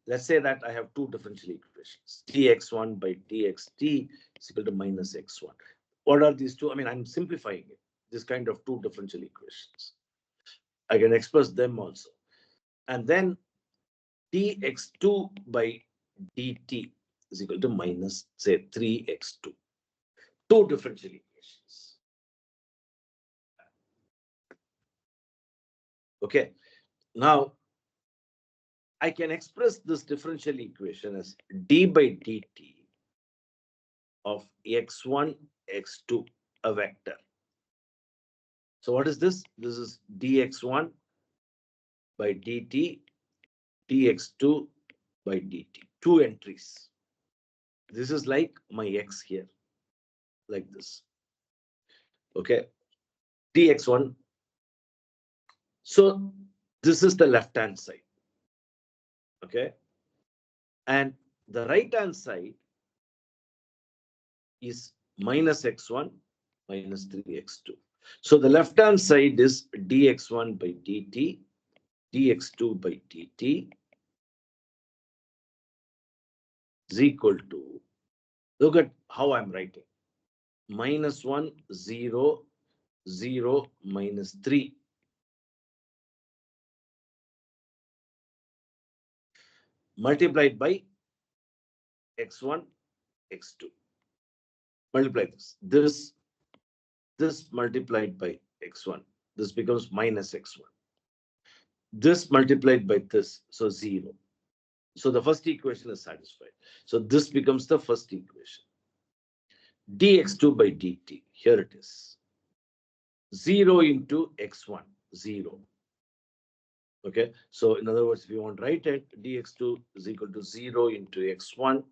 let's say that I have two differential equations, dx1 by dxt is equal to minus x1. What are these two? I mean, I'm simplifying it. This kind of two differential equations. I can express them also. And then dx2 by dt is equal to minus, say, 3x2. two differential equations. Okay, now I can express this differential equation as d by dt of x1, x2, a vector. So what is this? This is dx1 by dt, dx2 by dt, two entries. This is like my x here, like this. Okay, dx1. So this is the left hand side. Okay, and the right hand side is minus x1 minus 3x2. So the left hand side is dx1 by dt, dx2 by dt is equal to, look at how I'm writing, minus 1, 0, 0, minus 3. Multiplied by x1, x2. Multiply this. This multiplied by x1. This becomes minus x1. This multiplied by this, so 0. So the first equation is satisfied. So this becomes the first equation. dx2 by dt, here it is. 0 into x1, 0. Okay, so in other words, if you want to write it, dx2 is equal to 0 into x1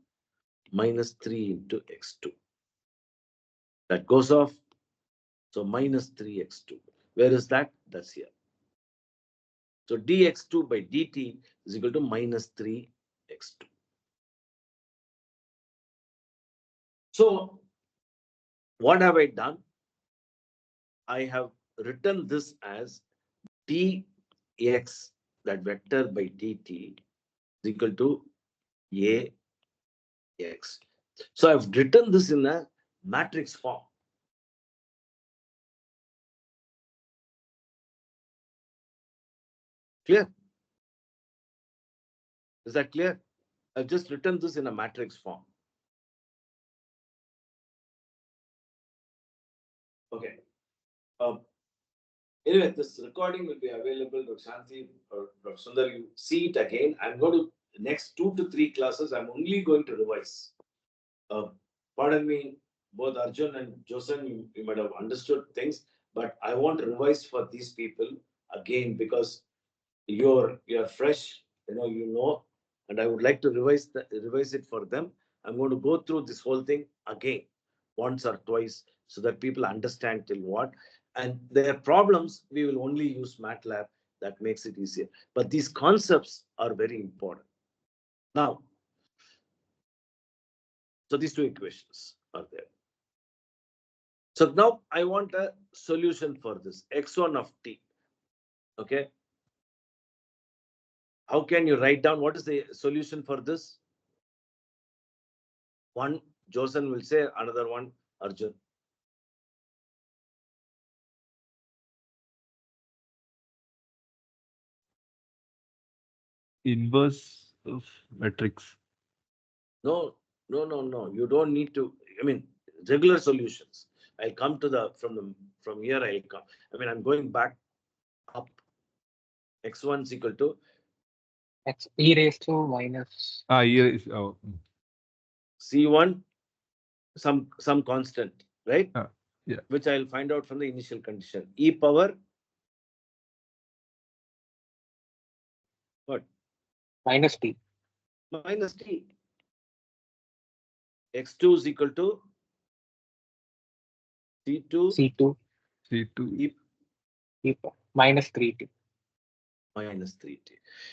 minus 3 into x2. That goes off. So minus 3x2. Where is that? That's here. So dx2 by dt is equal to minus 3x2. So what have I done? I have written this as dx, that vector by dt, is equal to ax. So I've written this in a matrix form. Clear? Is that clear? I've just written this in a matrix form. Okay. Anyway, this recording will be available to Shanti or Sundar. You see it again. I'm going to, next 2 to 3 classes, I'm only going to revise. Pardon me, both Arjun and Josen, you might have understood things, but I want to revise for these people again because you're fresh, you know, and I would like to revise it for them. I'm going to go through this whole thing again, once or twice, so that people understand till what. And their problems, we will only use MATLAB. That makes it easier. But these concepts are very important. Now, so these two equations are there. So now I want a solution for this x1 of t. Okay. How can you write down what is the solution for this? One, Josen will say, another one, Arjun. Inverse of matrix. No. You don't need to. I mean, regular solutions. I'll come to the from here. I'll come. I mean, I'm going back up. X1 is equal to X e raised to minus. Here is C1, some constant, right? yeah. Which I'll find out from the initial condition. E power what? Minus t. Minus t. X2 is equal to C2 C2 C2 e minus 3t. minus 3t.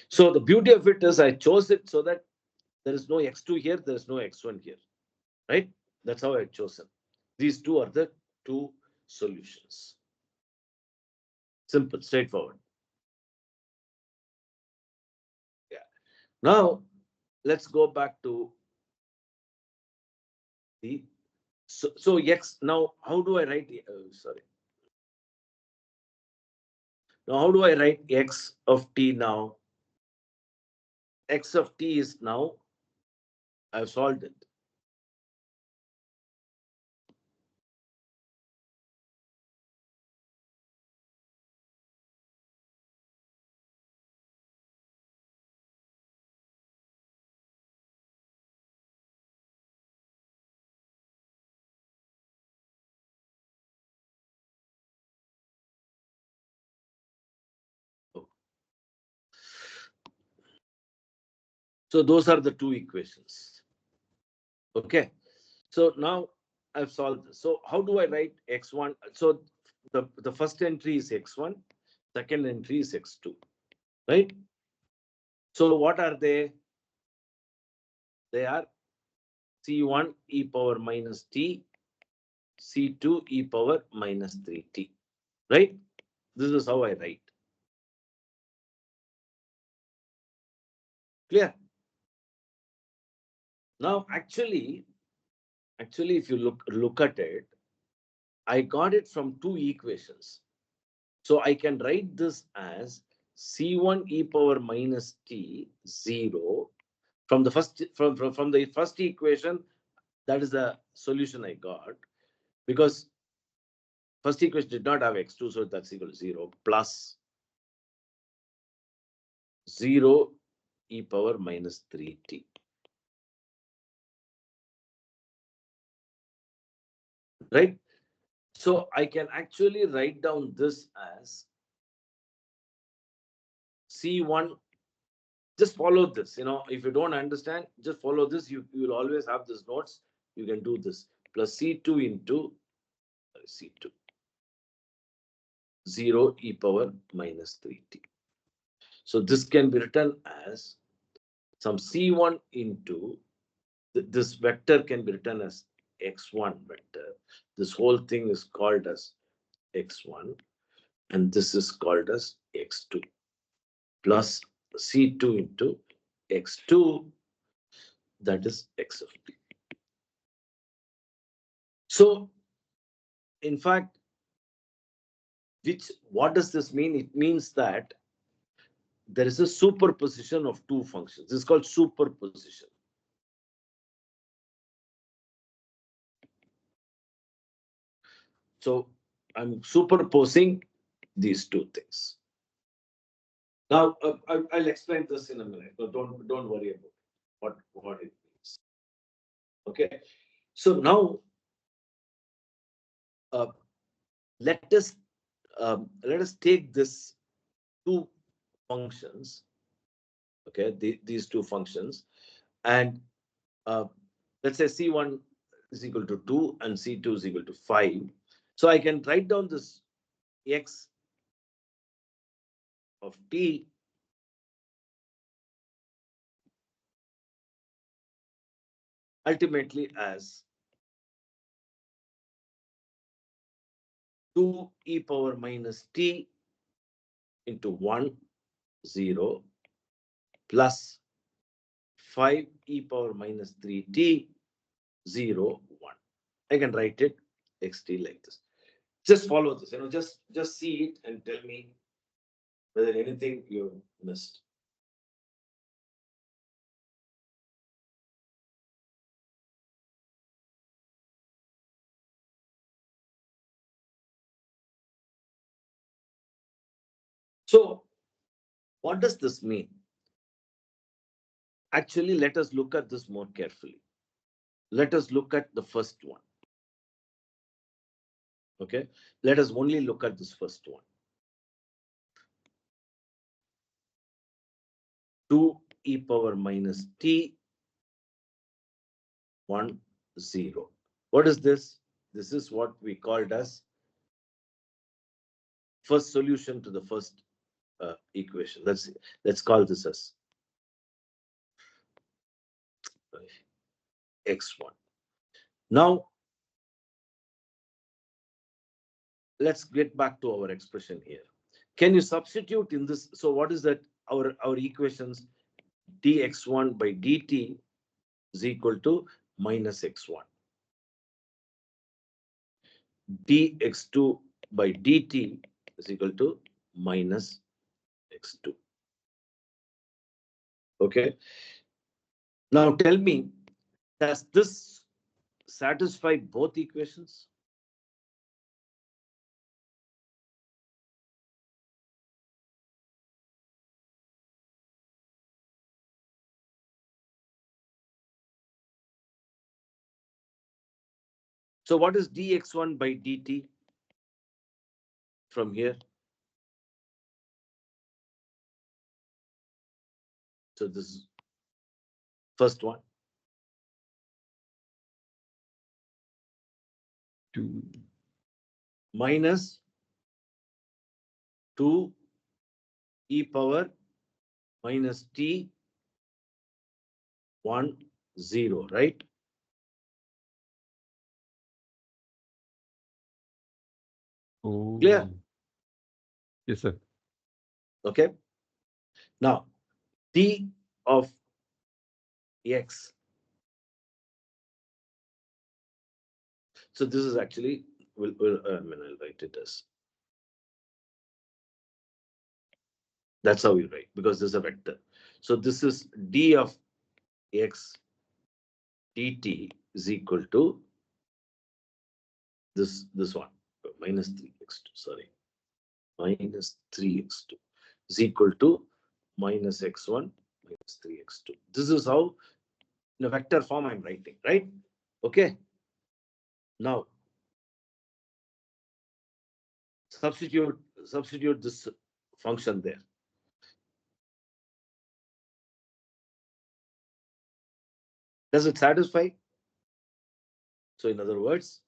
So the beauty of it is I chose it so that there is no x2 here, there is no x1 here, right? That's how I chose them. These two are the two solutions. Simple, straightforward. Yeah. Now let's go back to the so x. Now how do I write? Sorry. Now how do I write x of t now? X of t is now, I've solved it. So those are the two equations. Okay. So now I've solved this. So how do I write x1? So the first entry is x1, second entry is x2, right? So what are they? They are c1 e power minus t, c2 e power minus 3t, right? This is how I write. Clear? Now, actually, if you look at it, I got it from two equations. So I can write this as c1 e power minus t 0 from the first equation. That is the solution I got, because first equation did not have x2, so that's equal to 0 plus 0 e power minus 3t. Right? So I can actually write down this as C1. Just follow this. If you don't understand, just follow this. You will always have this notes. You can do this. Plus C2 into C2. 0 e power minus 3t. So this can be written as some C1 into this vector can be written as x1 vector. This whole thing is called as x1, and this is called as x2, plus C2 into x2, that is x of t. So, in fact, what does this mean? It means that there is a superposition of two functions. This is called superposition. So I'm superposing these two things. Now I'll explain this in a minute. So don't worry about what it means. Okay. So now let us take this two functions. Okay, these two functions, and let's say C1 is equal to 2 and C2 is equal to 5. So I can write down this x of t ultimately as 2 e power minus t into 1, 0 plus 5 e power minus 3t, 0, 1. I can write it xt like this. Just follow this, just see it and tell me whether anything you missed. So what does this mean? Actually, let us look at this more carefully. Let us look at the first one. Okay, let us only look at this first one. 2 e power minus t 1, 0. What is this? This is what we called as first solution to the first equation. Let's call this as x1. Now let's get back to our expression here. Can you substitute in this? So what is that? Our equations, dx1 by dt is equal to minus x1. dx2 by dt is equal to minus x2. Okay. Now tell me, does this satisfy both equations? So what is dx1 by dt from here? So this is First one. 2. Minus 2 e power minus t 1 0, right? Oh. Clear? Yes, sir. Okay. Now t of x. So this is actually I'll write it as. That's how you write, because this is a vector. So this is d of x dt is equal to this one, minus 3x2, sorry, minus 3x2 is equal to minus x1 minus 3x2. This is how in a vector form I'm writing, right? Okay. Now substitute this function there. Does it satisfy? So in other words,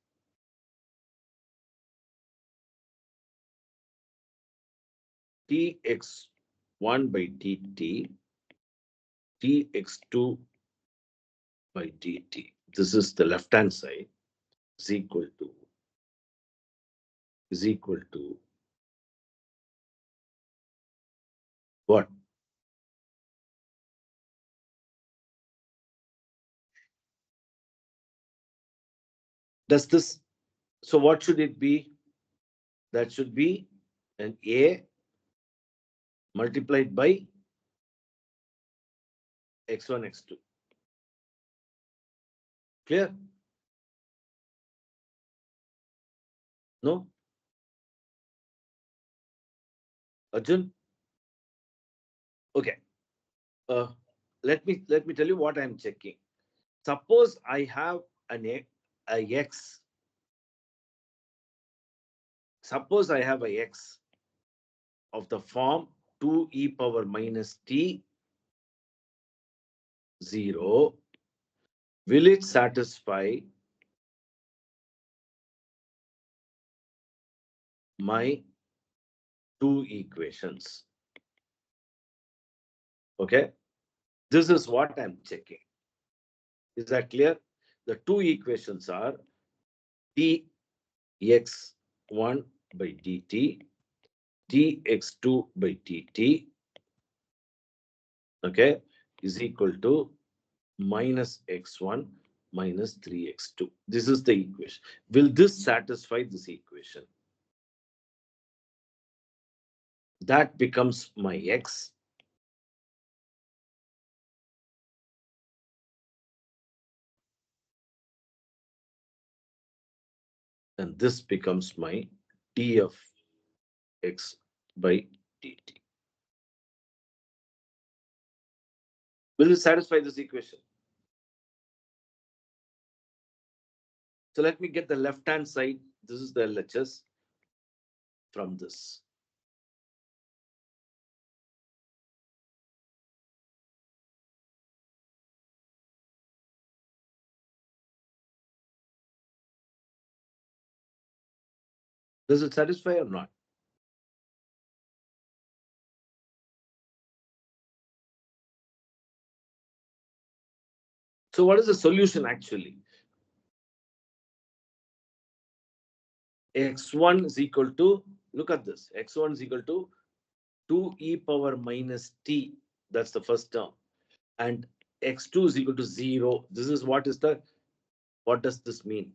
tx1 by dt, tx2 by dt. This is the left hand side is equal to what? Does this, so what should it be? That should be an a multiplied by x1 x2. Clear? No? Arjun? Okay. Let me tell you what I'm checking. Suppose I have a x. Suppose I have a x of the form 2e power minus t 0. Will it satisfy my two equations? Okay. This is what I'm checking. Is that clear? The two equations are dx1 by dt, dx2 by dt, okay, is equal to minus x1 minus 3x2. This is the equation. Will this satisfy this equation? That becomes my x. And this becomes my d of x by dt. Will it satisfy this equation? So let me get the left hand side. This is the LHS from this. Does it satisfy or not? So what is the solution actually? X1 is equal to, look at this, X1 is equal to 2e power minus t. That's the first term. And X2 is equal to 0. This is what does this mean?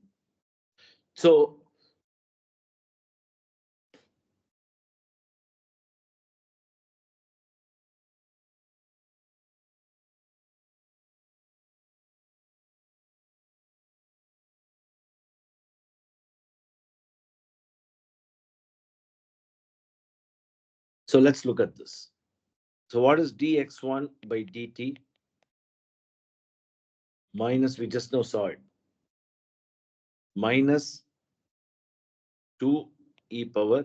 So let's look at this. So what is dx1 by dt? Minus, we just now saw it. Minus 2e power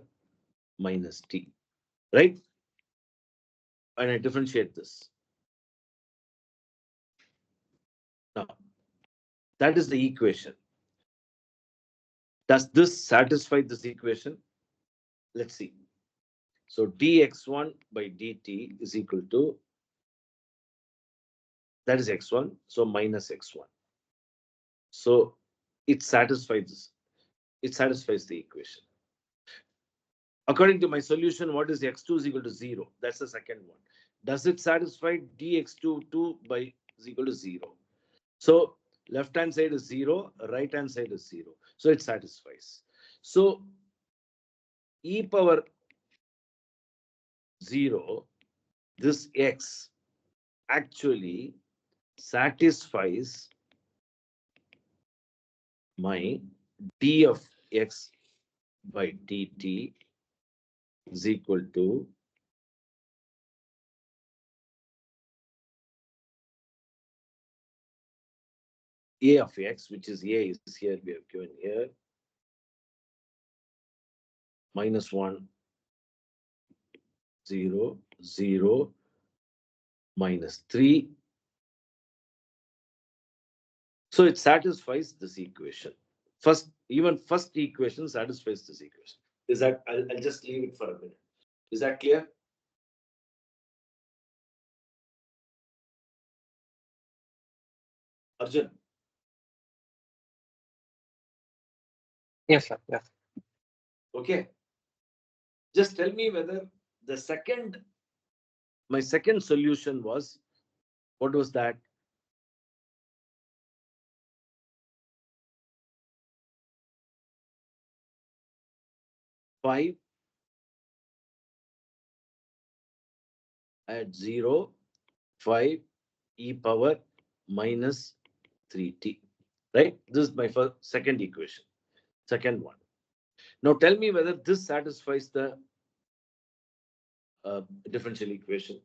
minus t, right? And I differentiate this. Now, that is the equation. Does this satisfy this equation? Let's see. So dx1 by dt is equal to, that is x1, so minus x1. So it satisfies the equation. According to my solution, what is x2 is equal to 0? That's the second one. Does it satisfy dx2 2 by is equal to 0? So left hand side is 0, right hand side is 0. So it satisfies. So e power 0, this x actually satisfies my d of x by dt is equal to a of x, which is a is here, we have given here, minus 1, 0, 0, minus 3. So it satisfies this equation. Even first equation satisfies this equation. Is that, I'll just leave it for a minute. Is that clear? Arjun? Yes, sir. Yes. Okay. Just tell me whether my second solution was, what was that? Five at 0, 5 e power minus 3t. Right? This is my second equation. Second one. Now tell me whether this satisfies the differential equation.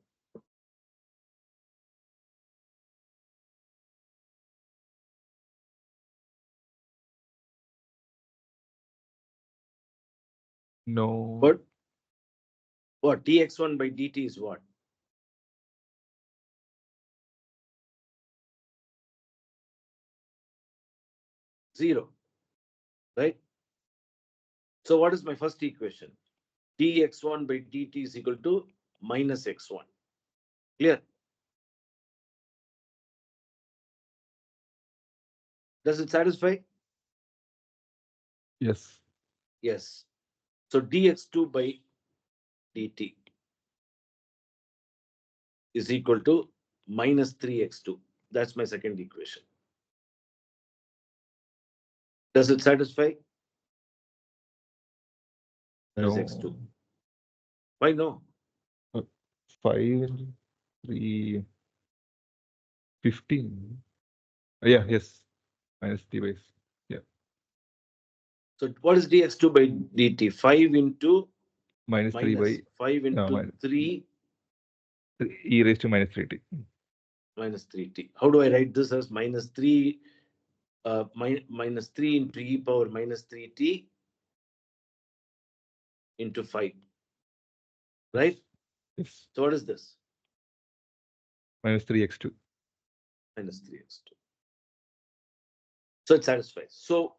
No. What dx1 by dt is what? Zero, right? So what is my first equation? dx1 by dt is equal to minus x1. Clear? Does it satisfy? Yes. Yes. So dx2 by dt is equal to minus 3x2. That's my second equation. Does it satisfy? That is No. x2. Why no? 5, 3, 15. Yeah, yes. Minus t by. Yeah. So what is dx2 by dt? 5 into Minus 3 by 5 into minus 3 e raised to minus 3t. minus 3t. How do I write this as minus 3 minus 3 into e power minus 3t into 5? Right? Yes. So what is this? Minus 3x2. Minus 3x2. So it satisfies. So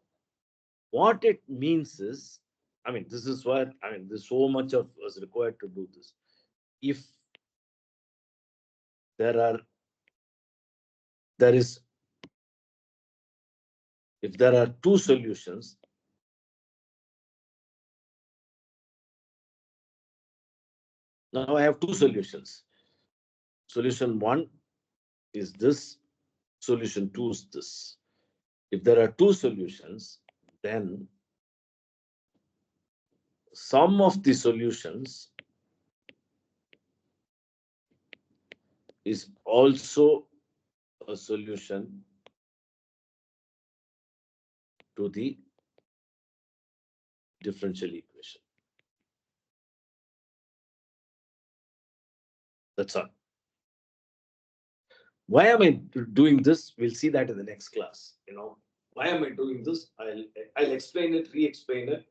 what it means is, I mean, this is what, I mean, there's so much of us required to do this. If there are two solutions, now I have two solutions. Solution 1 is this, solution 2 is this. If there are two solutions, then sum of the solutions is also a solution to the differential equation. That's all. Why am I doing this? We'll see that in the next class. Why am I doing this? I'll explain it, re-explain it,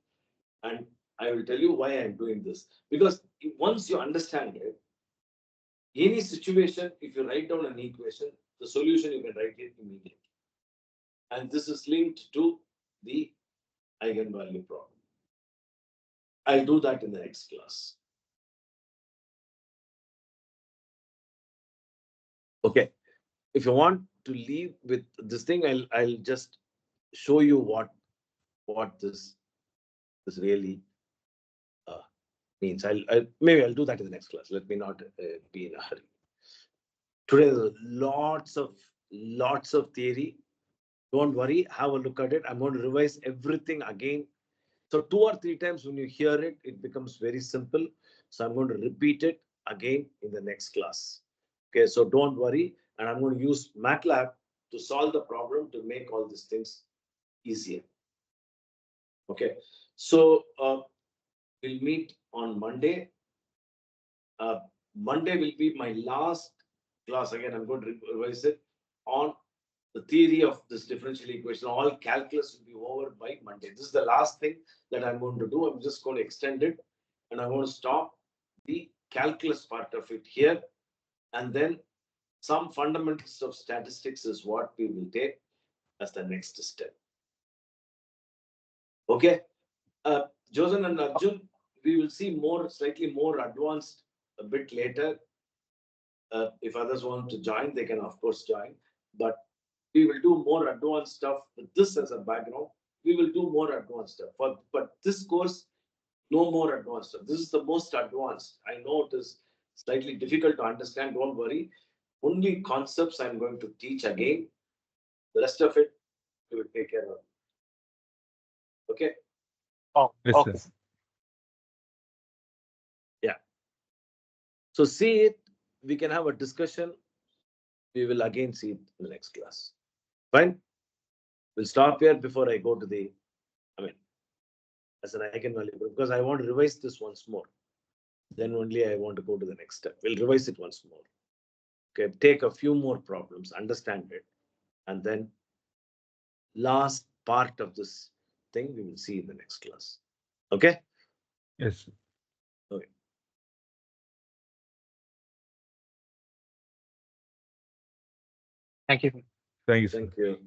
and I will tell you why I'm doing this. Because once you understand it, any situation, if you write down an equation, the solution you can write it immediately. And this is linked to the eigenvalue problem. I'll do that in the next class. Okay. If you want to leave with this thing, I'll just show you what this really means. Maybe I'll do that in the next class. Let me not be in a hurry. Today there's lots of theory. Don't worry, have a look at it. I'm going to revise everything again. So 2 or 3 times when you hear it, it becomes very simple. So I'm going to repeat it again in the next class. Okay, so don't worry. And I'm going to use MATLAB to solve the problem to make all these things easier. Okay, so we'll meet on Monday. Monday will be my last class. Again, I'm going to revise it on the theory of this differential equation. All calculus will be over by Monday. This is the last thing that I'm going to do. I'm just going to extend it, and I'm going to stop the calculus part of it here. And then some fundamentals of statistics is what we will take as the next step. Okay. Josen and Arjun, we will see slightly more advanced a bit later. If others want to join, they can of course join. But we will do more advanced stuff with this as a background. We will do more advanced stuff. But this course, no more advanced stuff. This is the most advanced. I know it is slightly difficult to understand. Don't worry. Only concepts I'm going to teach again. The rest of it, we will take care of. Okay. Oh, Yes, okay. sir. Yeah. So see it. We can have a discussion. We will again see it in the next class. Fine. We'll stop here before I go to the, as an eigenvalue, because I want to revise this once more. Then only I want to go to the next step. We'll revise it once more. Okay, take a few more problems, understand it, and then last part of this thing we will see in the next class. Okay? Yes. Okay. Thank you. Thank you, sir. Thank you.